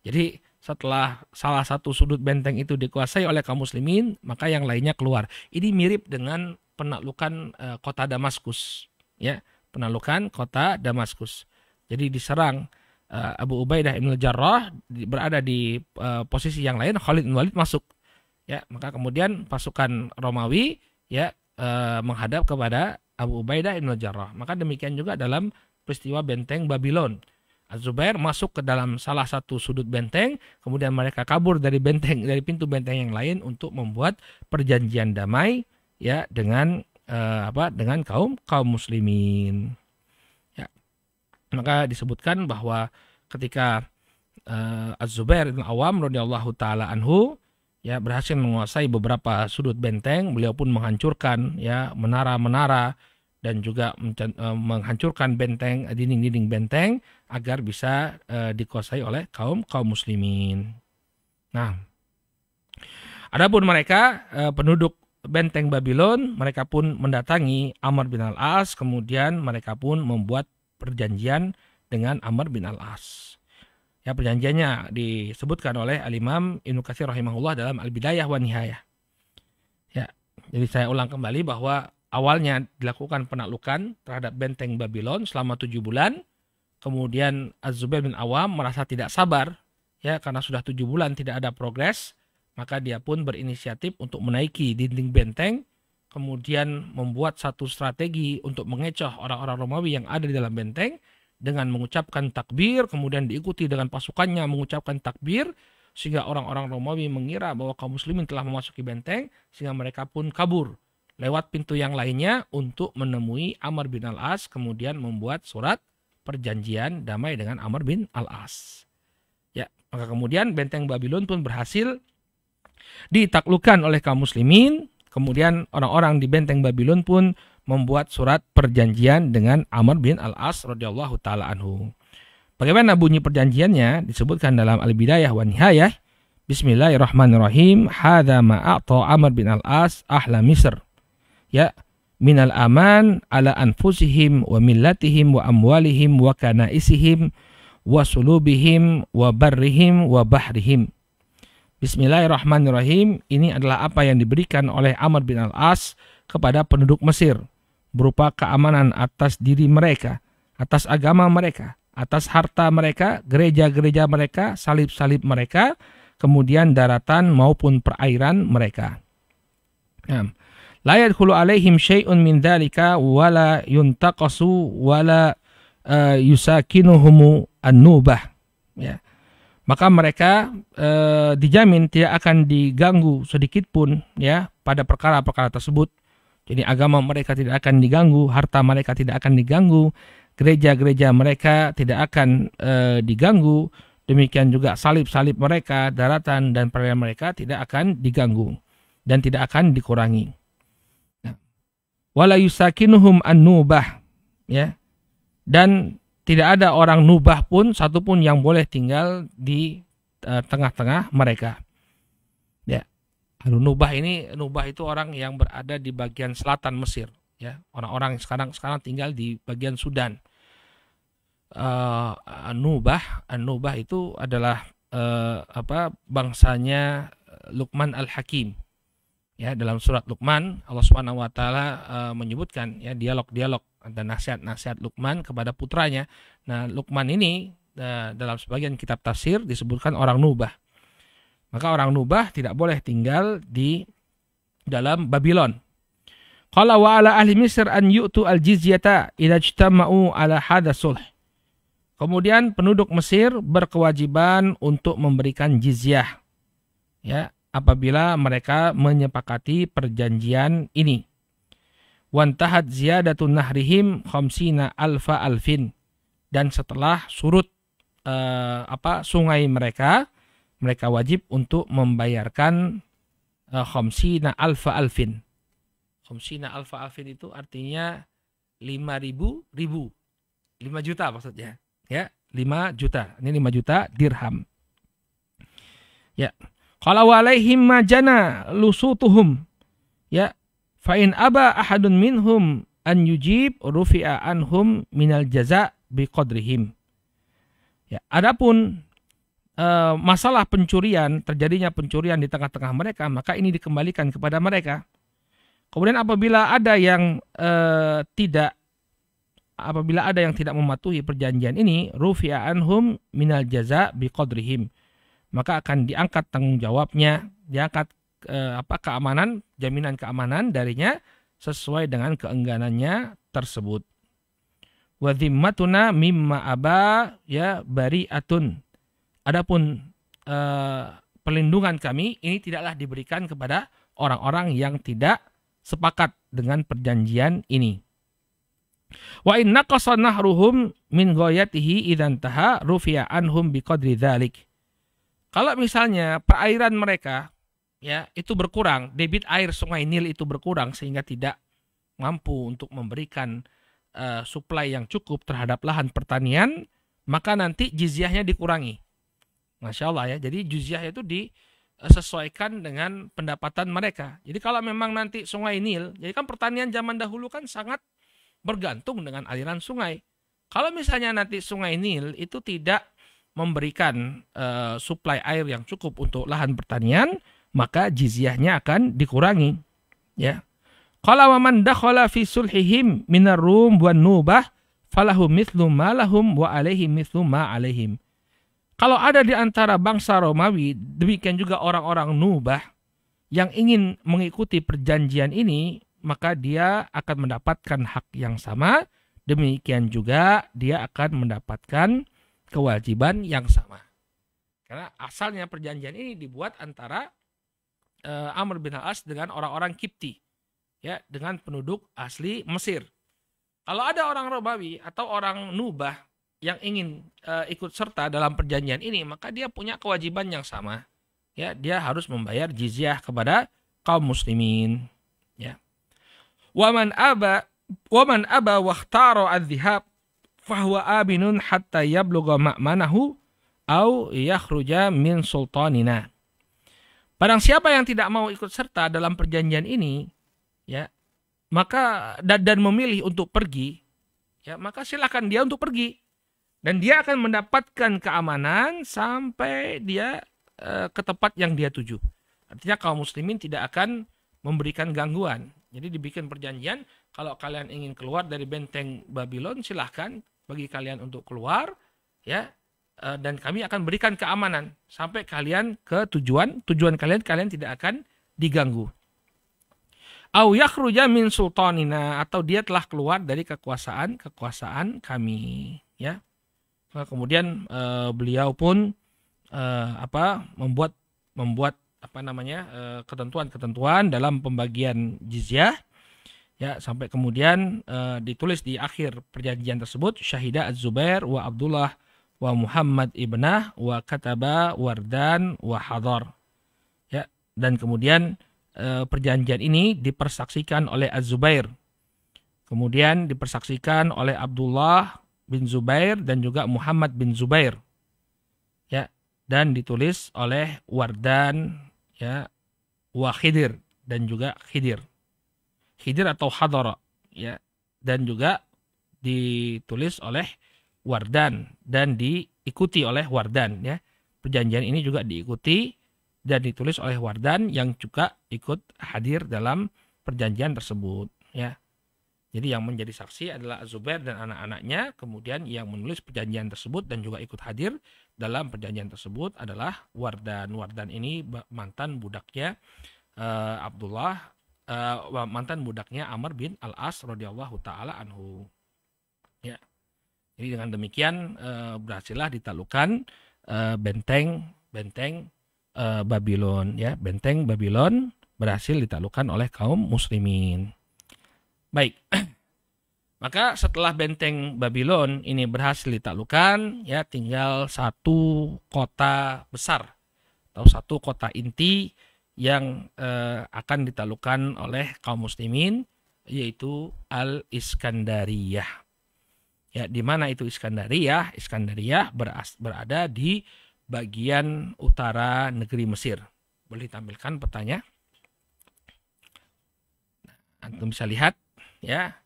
Jadi setelah salah satu sudut benteng itu dikuasai oleh kaum muslimin, maka yang lainnya keluar. Ini mirip dengan penaklukan kota Damaskus, ya, penaklukan kota Damaskus. Jadi diserang Abu Ubaidah ibn al-Jarrah, berada di posisi yang lain, Khalid bin Walid masuk, ya. Maka kemudian pasukan Romawi, ya, menghadap kepada Abu Ubaidah ibn al-Jarrah. Maka demikian juga dalam peristiwa benteng Babylon. Az-Zubair masuk ke dalam salah satu sudut benteng, kemudian mereka kabur dari pintu benteng yang lain untuk membuat perjanjian damai, ya, dengan dengan kaum muslimin. Ya. Maka disebutkan bahwa ketika Az-Zubair bin Awam radhiyallahu taala anhu, ya, berhasil menguasai beberapa sudut benteng, beliau pun menghancurkan, ya, menara-menara dan juga menghancurkan benteng, dinding-dinding benteng agar bisa dikuasai oleh kaum muslimin. Nah, adapun mereka penduduk benteng Babylon, mereka pun mendatangi Amr bin Al-As, kemudian mereka pun membuat perjanjian dengan Amr bin Al-As. Ya, perjanjiannya disebutkan oleh Al-Imam Ibnu Katsir rahimahullah dalam Al-Bidayah wa Nihayah. Ya, jadi saya ulang kembali bahwa awalnya dilakukan penaklukan terhadap benteng Babylon selama 7 bulan. Kemudian Az-Zubair bin Awam merasa tidak sabar, ya, karena sudah 7 bulan tidak ada progres. Maka dia pun berinisiatif untuk menaiki dinding benteng. Kemudian membuat satu strategi untuk mengecoh orang-orang Romawi yang ada di dalam benteng dengan mengucapkan takbir. Kemudian diikuti dengan pasukannya mengucapkan takbir, sehingga orang-orang Romawi mengira bahwa kaum muslimin telah memasuki benteng, sehingga mereka pun kabur lewat pintu yang lainnya untuk menemui Amr bin Al-As, kemudian membuat surat perjanjian damai dengan Amr bin Al-As. Ya, maka kemudian benteng Babylon pun berhasil ditaklukkan oleh kaum muslimin. Kemudian orang-orang di benteng Babylon pun membuat surat perjanjian dengan Amr bin Al-As radhiyallahu taala anhu. Bagaimana bunyi perjanjiannya? Disebutkan dalam Al-Bidayah wa Nihayah. Bismillahirrahmanirrahim. Hadza ma a'ta Amr bin Al-As ahla Misr. Ya, minal aman ala anfusihim wa millatihim wa amwalihim wa kanaisihim wa sulubihim wa barrihim wa bahrihim. Bismillahirrahmanirrahim. Ini adalah apa yang diberikan oleh Amr bin Al-As kepada penduduk Mesir berupa keamanan atas diri mereka, atas agama mereka, atas harta mereka, gereja-gereja mereka, salib-salib mereka, kemudian daratan maupun perairan mereka. La yadkhulu alaihim syai'un min dzalika wala yuntaqasu wala yusakinuhum an-nubah. Ya. Maka mereka dijamin tidak akan diganggu sedikit pun ya pada perkara-perkara tersebut. Jadi agama mereka tidak akan diganggu, harta mereka tidak akan diganggu, gereja-gereja mereka tidak akan diganggu, demikian juga salib-salib mereka, daratan dan perairan mereka tidak akan diganggu dan tidak akan dikurangi. Wala yusakinuhum an-nubah, ya. Dan tidak ada orang nubah pun satupun yang boleh tinggal di tengah-tengah mereka. Ya. Nubah itu orang yang berada di bagian selatan Mesir, ya. Orang-orang sekarang tinggal di bagian Sudan. Nubah itu adalah bangsanya Luqman Al-Hakim. Ya, dalam surat Luqman Allah Subhanahu wa taala menyebutkan ya dialog-dialog dan nasihat-nasihat Luqman kepada putranya. Nah, Luqman ini dalam sebagian kitab tafsir disebutkan orang Nubah. Maka orang Nubah tidak boleh tinggal di dalam Babylon. Qala wa ala ahli Misr an yu'tu al-jizyata idza ijtama'u ala hadha sulh. Kemudian penduduk Mesir berkewajiban untuk memberikan jizyah. Ya, apabila mereka menyepakati perjanjian ini. Wantahat ziyadatun nahrihim khamsina alfa alfin. Dan setelah surut sungai mereka wajib untuk membayarkan khamsina alfa alfin. Khamsina alfa alfin itu artinya 5 juta maksudnya. Ya, 5 juta. Ini 5 juta dirham. Ya. Qala wa alaihim ma jana lusutuhum. Ya, fa in aba ahadun minhum an yujib rufi'a anhum minal jaza' biqadrihim. Ya, adapun masalah terjadinya pencurian di tengah-tengah mereka, maka ini dikembalikan kepada mereka. Kemudian apabila ada yang tidak mematuhi perjanjian ini, rufi'a anhum minal jaza' biqadrihim. Maka akan diangkat tanggung jawabnya, diangkat jaminan keamanan darinya sesuai dengan keengganannya tersebut. Wa dhimmatuna mimma aba ya bari'atun. Adapun perlindungan kami ini tidaklah diberikan kepada orang-orang yang tidak sepakat dengan perjanjian ini. Wa in naqasa nahruhum min ghayatihi idzan taha rufi'a anhum biqadri dzalik. Kalau misalnya perairan mereka ya itu berkurang, debit air Sungai Nil itu berkurang sehingga tidak mampu untuk memberikan suplai yang cukup terhadap lahan pertanian, maka nanti jizyahnya dikurangi. Masya Allah ya. Jadi jizyah itu disesuaikan dengan pendapatan mereka. Jadi kalau memang nanti Sungai Nil, jadi kan pertanian zaman dahulu kan sangat bergantung dengan aliran sungai. Kalau misalnya nanti Sungai Nil itu tidak memberikan suplai air yang cukup untuk lahan pertanian, maka jizyahnya akan dikurangi. Ya. Qala wa man dakhala fi sulhihim minar rum wan nubah falahu mithlu ma lahum wa alaihi mithlu ma alaihim. Kalau ada di antara bangsa Romawi, demikian juga orang-orang Nubah yang ingin mengikuti perjanjian ini, maka dia akan mendapatkan hak yang sama, demikian juga dia akan mendapatkan kewajiban yang sama. Karena asalnya perjanjian ini dibuat antara Amr bin Al-As dengan orang-orang Kipti, ya, dengan penduduk asli Mesir. Kalau ada orang Romawi atau orang Nubah yang ingin ikut serta dalam perjanjian ini, maka dia punya kewajiban yang sama, ya dia harus membayar jizyah kepada kaum muslimin, ya. Waman aba wakhtaro adh-dhihab fahuwa abinun hatta yablugha ma'manahu au yakhruja min sultanina. Barang siapa yang tidak mau ikut serta dalam perjanjian ini, ya, maka dan memilih untuk pergi, ya, maka silakan dia untuk pergi dan dia akan mendapatkan keamanan sampai dia ke tempat yang dia tuju. Artinya kaum muslimin tidak akan memberikan gangguan. Jadi dibikin perjanjian, kalau kalian ingin keluar dari benteng Babylon, silahkan bagi kalian untuk keluar, ya, dan kami akan berikan keamanan sampai kalian ke tujuan kalian tidak akan diganggu. Au yakhruja min sultanina, atau dia telah keluar dari kekuasaan kami, ya. Nah, kemudian beliau pun membuat ketentuan-ketentuan dalam pembagian jizyah, ya, sampai kemudian ditulis di akhir perjanjian tersebut syahida Az-Zubair wa Abdullah wa Muhammad ibnah wa kataba Wardan wa Hadar, ya, dan kemudian perjanjian ini dipersaksikan oleh Az-Zubair, kemudian dipersaksikan oleh Abdullah bin Zubair dan juga Muhammad bin Zubair, ya, dan ditulis oleh Wardan, ya, wa Khidir, dan juga Khidir atau Hadara, ya, dan juga ditulis oleh Wardan dan diikuti oleh Wardan, ya. Perjanjian ini juga diikuti dan ditulis oleh Wardan yang juga ikut hadir dalam perjanjian tersebut, ya. Jadi yang menjadi saksi adalah Az-Zubair dan anak-anaknya, kemudian yang menulis perjanjian tersebut dan juga ikut hadir dalam perjanjian tersebut adalah Wardan. Wardan ini mantan budaknya mantan budaknya Amr bin Al-As radhiyallahu taala anhu. Ya. Jadi dengan demikian berhasillah ditaklukkan benteng Babylon, ya. Benteng Babylon berhasil ditaklukkan oleh kaum muslimin. Baik. Maka setelah benteng Babylon ini berhasil ditaklukkan, ya, tinggal satu kota besar atau satu kota inti yang akan ditaklukkan oleh kaum muslimin, yaitu Al-Iskandariyah. Ya, di mana itu Iskandariyah? Iskandariyah berada di bagian utara negeri Mesir. Boleh ditampilkan petanya? Antum bisa lihat, ya,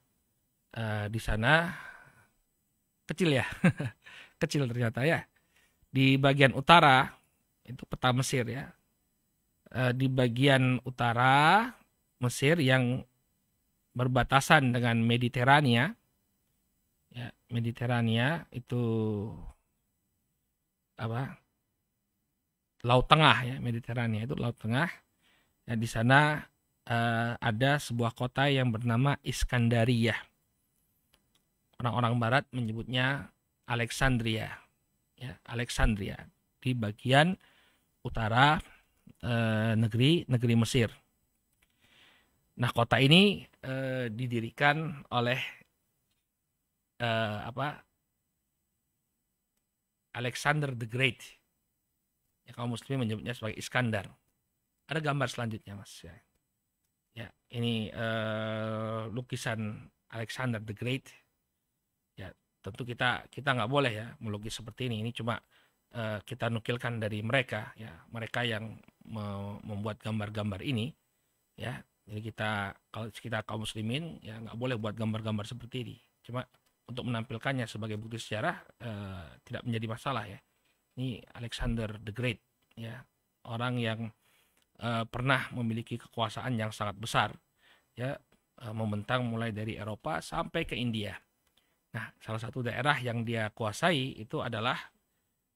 di sana kecil, ya. Kecil ternyata, ya. Di bagian utara itu peta Mesir, ya. Di bagian utara Mesir yang berbatasan dengan Mediterania, ya, Mediterania itu Laut Tengah, ya. Mediterania itu Laut Tengah. Ya, di sana ada sebuah kota yang bernama Iskandariyah. Orang-orang barat menyebutnya Alexandria, ya, Alexandria di bagian utara negeri Mesir. Nah, kota ini didirikan oleh Alexander the Great. Ya, kaum muslimin menyebutnya sebagai Iskandar. Ada gambar selanjutnya, Mas. Ya, ini lukisan Alexander the Great. Ya, tentu kita nggak boleh, ya, melukis seperti ini. Ini cuma kita nukilkan dari mereka, ya, mereka yang membuat gambar-gambar ini, ya. Jadi kalau kita kaum muslimin, ya, nggak boleh buat gambar-gambar seperti ini. Cuma untuk menampilkannya sebagai bukti sejarah tidak menjadi masalah, ya. Ini Alexander the Great, ya, orang yang pernah memiliki kekuasaan yang sangat besar, ya, membentang mulai dari Eropa sampai ke India. Nah, salah satu daerah yang dia kuasai itu adalah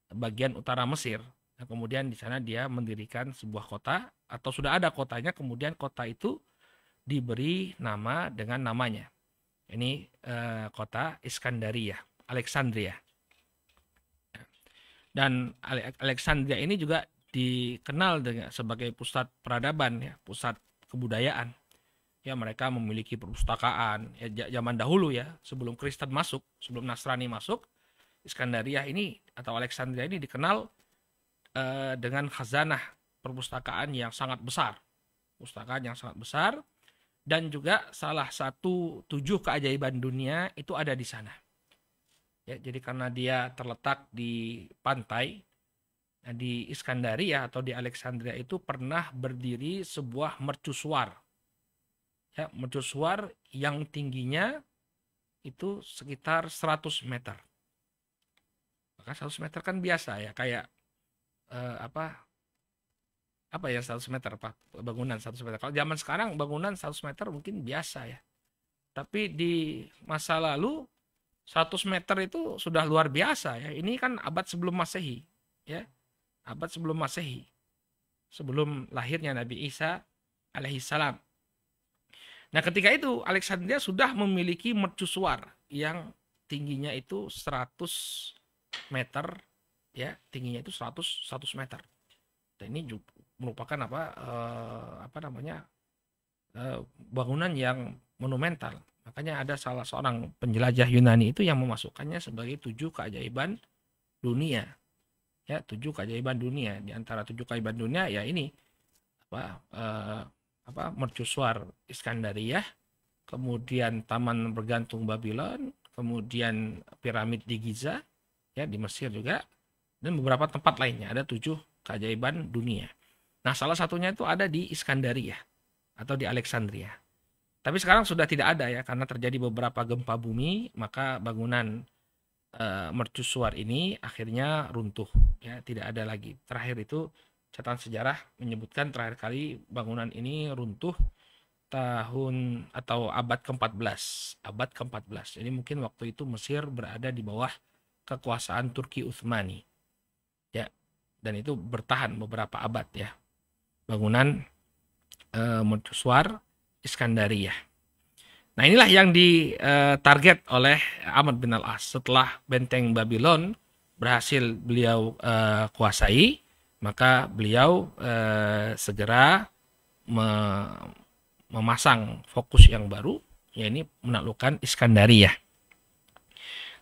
bagian utara Mesir. Nah, kemudian di sana dia mendirikan sebuah kota, atau sudah ada kotanya, kemudian kota itu diberi nama dengan namanya. Ini kota Iskandariyah, Alexandria. Dan Alexandria ini juga dikenal sebagai pusat peradaban, ya, pusat kebudayaan. Ya, mereka memiliki perpustakaan, ya, zaman dahulu, ya, sebelum Kristen masuk, sebelum Nasrani masuk, Iskandariyah ini atau Alexandria ini dikenal dengan khazanah perpustakaan yang sangat besar. Perpustakaan yang sangat besar. Dan juga salah satu 7 keajaiban dunia itu ada di sana. Ya, jadi karena dia terletak di pantai, di Iskandaria atau di Alexandria itu pernah berdiri sebuah mercusuar. Ya, mercusuar yang tingginya itu sekitar 100 meter. Maka 100 meter kan biasa ya, kayak apa ya 100 meter, Pak? Bangunan 100 meter. Kalau zaman sekarang bangunan 100 meter mungkin biasa ya. Tapi di masa lalu 100 meter itu sudah luar biasa ya. Ini kan abad sebelum Masehi, ya. Abad sebelum Masehi. Sebelum lahirnya Nabi Isa alaihissalam. Nah, ketika itu Alexandria sudah memiliki mercusuar yang tingginya itu 100 meter, ya, tingginya itu 100 meter. Dan ini juga merupakan bangunan yang monumental. Makanya ada salah seorang penjelajah Yunani itu yang memasukkannya sebagai 7 keajaiban dunia. Ya, 7 keajaiban dunia. Di antara 7 keajaiban dunia ya ini mercusuar Iskandariyah, kemudian Taman Bergantung Babylon, kemudian piramid di Giza, ya di Mesir juga, dan beberapa tempat lainnya. Ada 7 keajaiban dunia. Nah, salah satunya itu ada di Iskandaria atau di Alexandria. Tapi sekarang sudah tidak ada ya, karena terjadi beberapa gempa bumi, maka bangunan mercusuar ini akhirnya runtuh. Ya, tidak ada lagi. Terakhir itu catatan sejarah menyebutkan terakhir kali bangunan ini runtuh tahun atau abad ke-14. Abad ke-14. Jadi mungkin waktu itu Mesir berada di bawah kekuasaan Turki Utsmani. Ya, dan itu bertahan beberapa abad ya. Bangunan mercusuar Iskandariyah. Nah, inilah yang ditarget oleh Amr bin al-As. Setelah benteng Babylon berhasil beliau kuasai, maka beliau segera memasang fokus yang baru, yaitu menaklukkan Iskandariyah.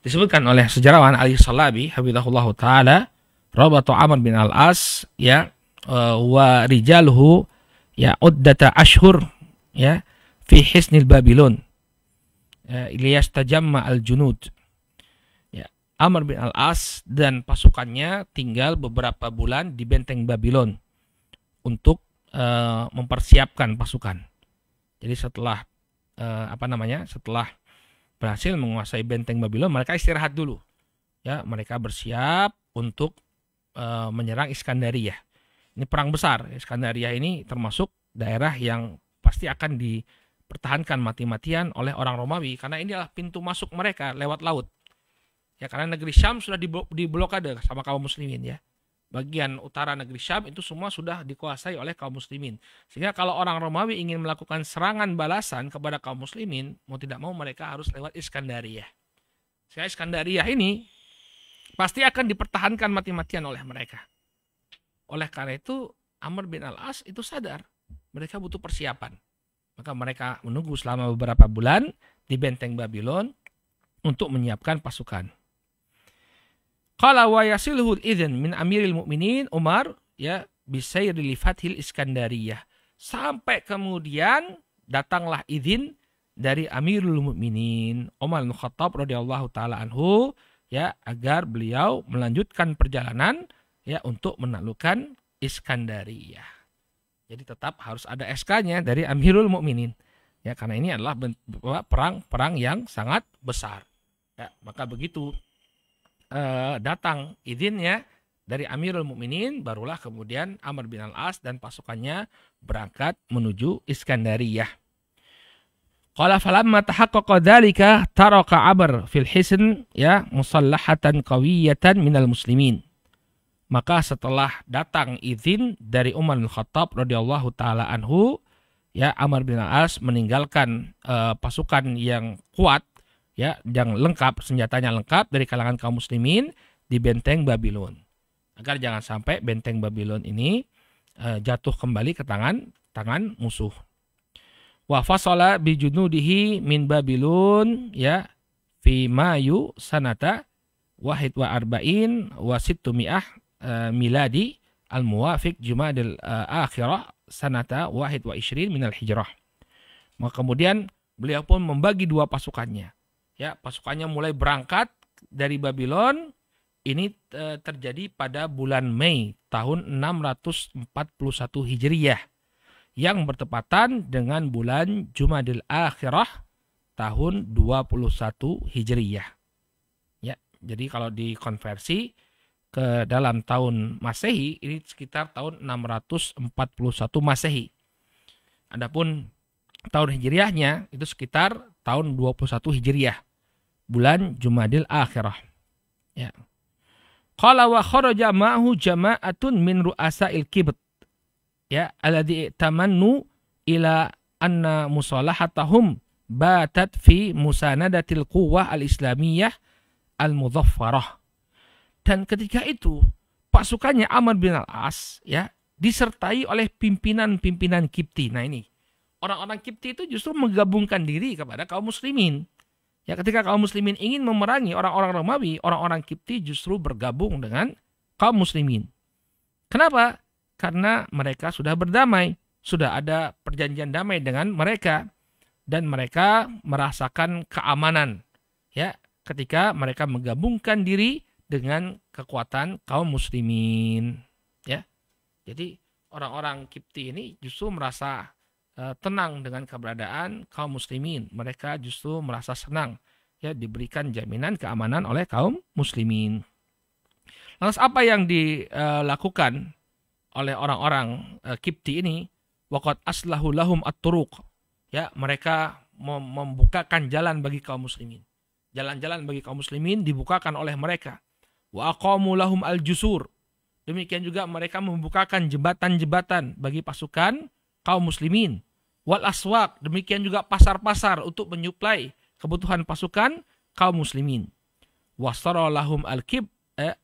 Disebutkan oleh sejarawan Ali Salabi, hafizahullah taala, rabata Amr bin al-As ya wa rijaluhu ya uddata ashhur ya fi hisnil Babylon liyastajamma al-junud. Ya, Amr bin al-As dan pasukannya tinggal beberapa bulan di benteng Babylon untuk mempersiapkan pasukan. Jadi setelah setelah berhasil menguasai benteng Babylon, mereka istirahat dulu. Ya, mereka bersiap untuk menyerang Iskandariyah. Ini perang besar. Iskandariyah ini termasuk daerah yang pasti akan dipertahankan mati-matian oleh orang Romawi, karena ini adalah pintu masuk mereka lewat laut. Ya, karena negeri Syam sudah diblokade sama kaum muslimin ya. Bagian utara negeri Syam itu semua sudah dikuasai oleh kaum muslimin. Sehingga kalau orang Romawi ingin melakukan serangan balasan kepada kaum muslimin, mau tidak mau mereka harus lewat Iskandariyah. Sehingga Iskandariyah ini pasti akan dipertahankan mati-matian oleh mereka. Oleh karena itu Amr bin al-As itu sadar mereka butuh persiapan. Maka mereka menunggu selama beberapa bulan di benteng Babylon untuk menyiapkan pasukan. Qala wa yasilhu al-idhn min Amiril Mukminin Umar ya bisayri li fathil Iskandariyah. Sampai kemudian datanglah izin dari Amirul Mukminin Umar bin Khattab radhiyallahu taala anhu ya agar beliau melanjutkan perjalanan ya untuk menaklukkan Iskandariyah. Jadi tetap harus ada SK-nya dari Amirul Mukminin. Ya, karena ini adalah perang yang sangat besar. Ya, maka begitu datang izinnya dari Amirul Mukminin, barulah kemudian Amr bin al-As dan pasukannya berangkat menuju Iskandariyah. Qala falamma tahaqqaqa dzalika taraka Amr fil hisn ya musallahatan qawiyatan minal muslimin. Maka setelah datang izin dari Umar bin Khattab radhiyallahu taala anhu, ya Amr bin al-As meninggalkan pasukan yang kuat, ya yang lengkap, senjatanya lengkap dari kalangan kaum muslimin di benteng Babylon. Agar jangan sampai benteng Babylon ini jatuh kembali ke tangan musuh. Wa fasala bi junudihi min Babylon ya fi Mayu sanata wahid wa arba'in wa sittumi'ah miladi al-muwafiq Jumadil akhirah sanata wahid wa ishrin minal hijrah. Maka kemudian beliau pun membagi dua pasukannya. Ya, pasukannya mulai berangkat dari Babylon. Ini terjadi pada bulan Mei tahun 641 Hijriyah yang bertepatan dengan bulan Jumadil Akhirah tahun 21 Hijriyah. Ya, jadi kalau dikonversi ke dalam tahun Masehi ini sekitar tahun 641 Masehi. Adapun tahun Hijriyahnya itu sekitar tahun 21 Hijriyah, bulan Jumadil Akhirah. Ya. Qala wa kharaja ma'hu jama'atun min ru'asa'il kibt. Ya, alladhi tamannu ila anna musalahatahum batat fi musanadatil quwwah al-islamiyah al-mudhaffarah. Dan ketika itu pasukannya Amr bin al-As ya disertai oleh pimpinan-pimpinan Kipti. Nah ini orang-orang Kipti itu justru menggabungkan diri kepada kaum muslimin. Ya, ketika kaum muslimin ingin memerangi orang-orang Romawi, orang-orang Kipti justru bergabung dengan kaum muslimin. Kenapa? Karena mereka sudah berdamai, sudah ada perjanjian damai dengan mereka, dan mereka merasakan keamanan. Ya, ketika mereka menggabungkan diri dengan kekuatan kaum muslimin. Ya, jadi orang-orang Kipti ini justru merasa tenang dengan keberadaan kaum muslimin. Mereka justru merasa senang ya diberikan jaminan keamanan oleh kaum muslimin. Lantas apa yang dilakukan oleh orang-orang Kipti ini? Waqad aslahu lahum at-turuq. Ya, mereka membukakan jalan bagi kaum muslimin. Jalan-jalan bagi kaum muslimin dibukakan oleh mereka. Wa aqamu lahum al-jusur. Demikian juga mereka membukakan jembatan-jembatan bagi pasukan kaum muslimin. Wal aswaq, demikian juga pasar-pasar untuk menyuplai kebutuhan pasukan kaum muslimin. Wasara lahum al-kib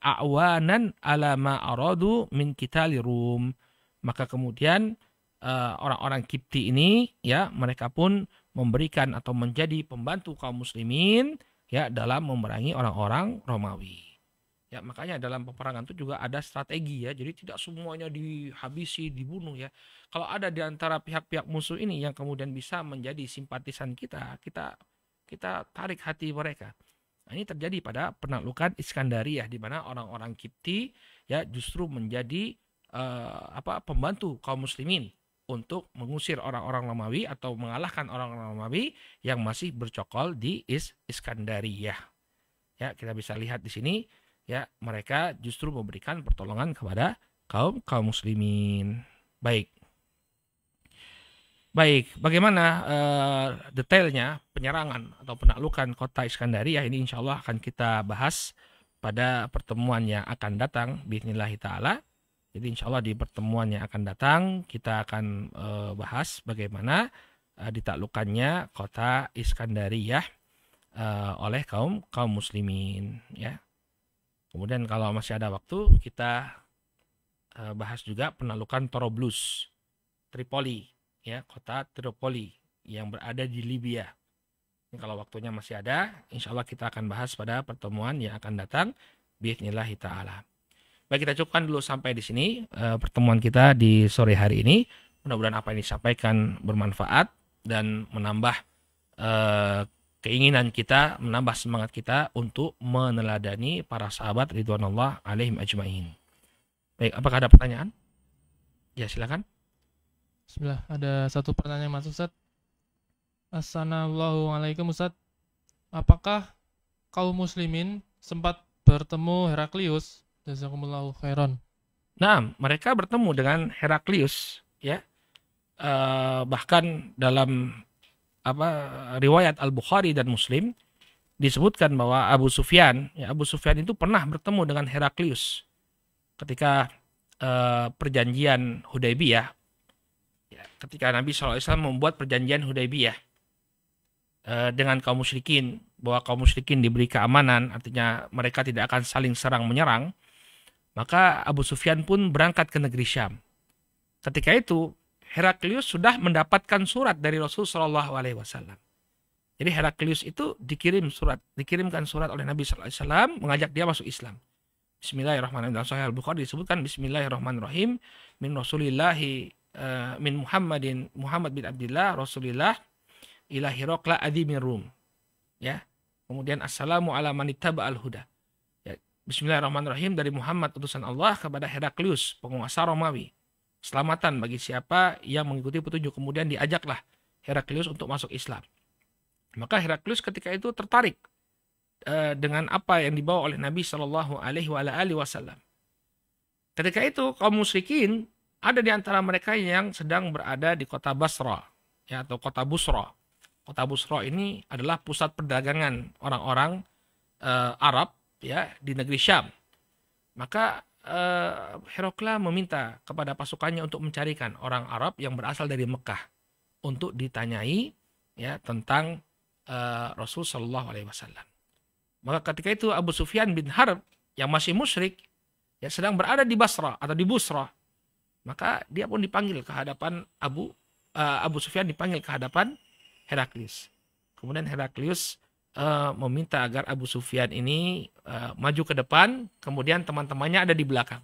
a'wanan ala ma aradu min qitali Rum. Maka kemudian orang-orang Kipti ini ya mereka pun memberikan atau menjadi pembantu kaum muslimin ya dalam memerangi orang-orang Romawi. Ya, makanya dalam peperangan itu juga ada strategi ya. Jadi tidak semuanya dihabisi, dibunuh ya. Kalau ada di antara pihak-pihak musuh ini yang kemudian bisa menjadi simpatisan kita tarik hati mereka. Nah, ini terjadi pada penaklukan Iskandariyah di mana orang-orang Kipti ya justru menjadi pembantu kaum muslimin untuk mengusir orang-orang Romawi atau mengalahkan orang-orang Romawi yang masih bercokol di Iskandariyah. Ya, kita bisa lihat di sini. Ya, mereka justru memberikan pertolongan kepada kaum muslimin. Baik, bagaimana detailnya penyerangan atau penaklukan kota Iskandariyah ini insya Allah akan kita bahas pada pertemuan yang akan datang biidznillah ta'ala. Jadi insya Allah di pertemuan yang akan datang kita akan bahas bagaimana ditaklukannya kota Iskandariyah oleh kaum muslimin ya. Kemudian kalau masih ada waktu kita bahas juga penaklukan Tobruk, Tripoli, ya kota Tripoli yang berada di Libya. Ini kalau waktunya masih ada, insya Allah kita akan bahas pada pertemuan yang akan datang, biidznillah ta'ala. Baik, kita cukupkan dulu sampai di sini pertemuan kita di sore hari ini. Mudah-mudahan apa yang disampaikan bermanfaat dan menambah keinginan kita, menambah semangat kita untuk meneladani para sahabat ridwanullah alaihim ajmain. Baik, apakah ada pertanyaan? Ya, silakan. Bismillah, ada satu pertanyaan Mas Ustaz. Assalamualaikum Ustaz. Apakah kaum muslimin sempat bertemu Heraklius? Jazakumullahu khairan. Nah, mereka bertemu dengan Heraklius ya. Bahkan dalam riwayat Al-Bukhari dan Muslim disebutkan bahwa Abu Sufyan itu pernah bertemu dengan Heraklius ketika perjanjian Hudaybiyah ya, ketika Nabi SAW membuat perjanjian Hudaybiyah dengan kaum musyrikin bahwa kaum musyrikin diberi keamanan, artinya mereka tidak akan saling serang menyerang, maka Abu Sufyan pun berangkat ke negeri Syam. Ketika itu Heraklius sudah mendapatkan surat dari Rasulullah SAW. Jadi Heraklius itu dikirimkan surat oleh Nabi SAW mengajak dia masuk Islam. Bismillahirrahmanirrahim. Dalam Sahih Al-Bukhari disebutkan Bismillahirrahmanirrahim min Rasulillahi min Muhammad bin Abdullah Rasulillah ila Hiraqla adhimir Rum. Ya. Kemudian assalamu ala man ittaba'al huda. Ya. Bismillahirrahmanirrahim dari Muhammad utusan Allah kepada Heraklius, penguasa Romawi. Selamatan bagi siapa yang mengikuti petunjuk. Kemudian diajaklah Heraklius untuk masuk Islam. Maka Heraklius ketika itu tertarik dengan apa yang dibawa oleh Nabi Shallallahu Alaihi Wasallam. Ketika itu kaum musyrikin ada di antara mereka yang sedang berada di kota Basra, ya, atau kota Busra. Kota Busra ini adalah pusat perdagangan orang-orang Arab, ya, di negeri Syam. Maka Heraklius meminta kepada pasukannya untuk mencarikan orang Arab yang berasal dari Mekah untuk ditanyai, ya, tentang Rasul Shallallahu Alaihi Wasallam. Maka ketika itu Abu Sufyan bin Harb yang masih musyrik, ya, sedang berada di Basra atau di Busra. Maka dia pun dipanggil ke hadapan Abu Sufyan dipanggil ke hadapan Heraklius. Kemudian Heraklius meminta agar Abu Sufyan ini maju ke depan, kemudian teman-temannya ada di belakang.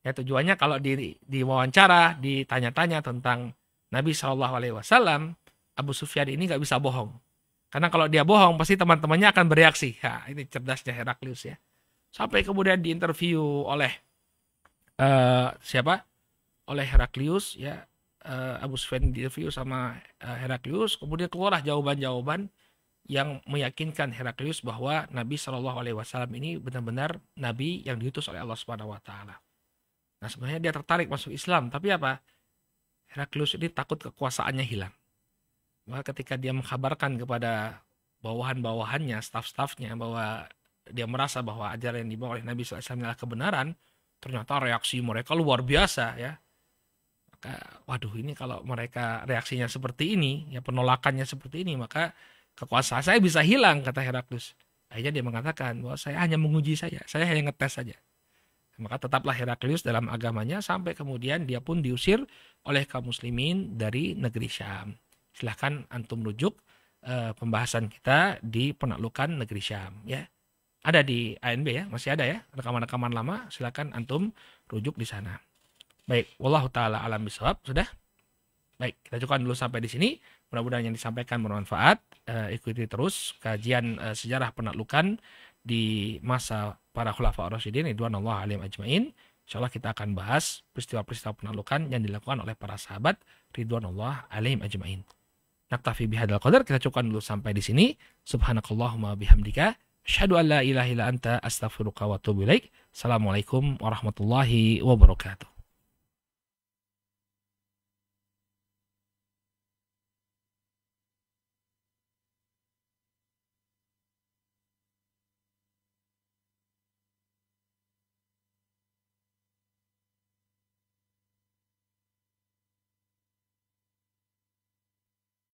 Ya, tujuannya kalau diwawancara, ditanya-tanya tentang Nabi Shallallahu Alaihi Wasallam, Abu Sufyan ini nggak bisa bohong. Karena kalau dia bohong, pasti teman-temannya akan bereaksi. Nah, ini cerdasnya Heraklius, ya. Sampai kemudian diinterview oleh siapa? Oleh Heraklius, ya. Abu Sufyan diinterview sama Heraklius. Kemudian keluarlah jawaban-jawaban yang meyakinkan Heraklius bahwa Nabi Shallallahu Alaihi Wasallam ini benar-benar Nabi yang diutus oleh Allah Subhanahu Wa Taala. Nah, sebenarnya dia tertarik masuk Islam, tapi apa? Heraklius ini takut kekuasaannya hilang. Maka ketika dia mengkabarkan kepada bawahan-bawahannya, staf-stafnya, bahwa dia merasa bahwa ajaran yang dibawa oleh Nabi SAW adalah kebenaran, ternyata reaksi mereka luar biasa, ya. Maka, waduh, ini kalau mereka reaksinya seperti ini, ya, penolakannya seperti ini, maka kekuasaan saya bisa hilang, kata Heraklius. Akhirnya dia mengatakan bahwa saya hanya menguji saja, saya hanya ngetes saja. Maka tetaplah Heraklius dalam agamanya sampai kemudian dia pun diusir oleh kaum muslimin dari negeri Syam. Silahkan antum rujuk pembahasan kita di penaklukan negeri Syam, ya. Ada di ANB, ya, masih ada, ya, rekaman-rekaman lama. Silahkan antum rujuk di sana. Baik, wallahu taala alam bisawab. Sudah? Baik, kita cukupkan dulu sampai di sini. Mudah-mudahan yang disampaikan bermanfaat. Ikuti terus kajian sejarah penaklukan di masa para khulafaur rasyidin ridwanullah alaihim ajmain. Insyaallah kita akan bahas peristiwa-peristiwa penaklukan yang dilakukan oleh para sahabat ridwanullah alaihim ajmain. Naktafi bihadzal qadar, kita cukupkan dulu sampai di sini. Subhanakallahumma bihamdika asyhadu an la ilaha illa anta astaghfiruka wa atubu ilaik. Assalamualaikum warahmatullahi wabarakatuh.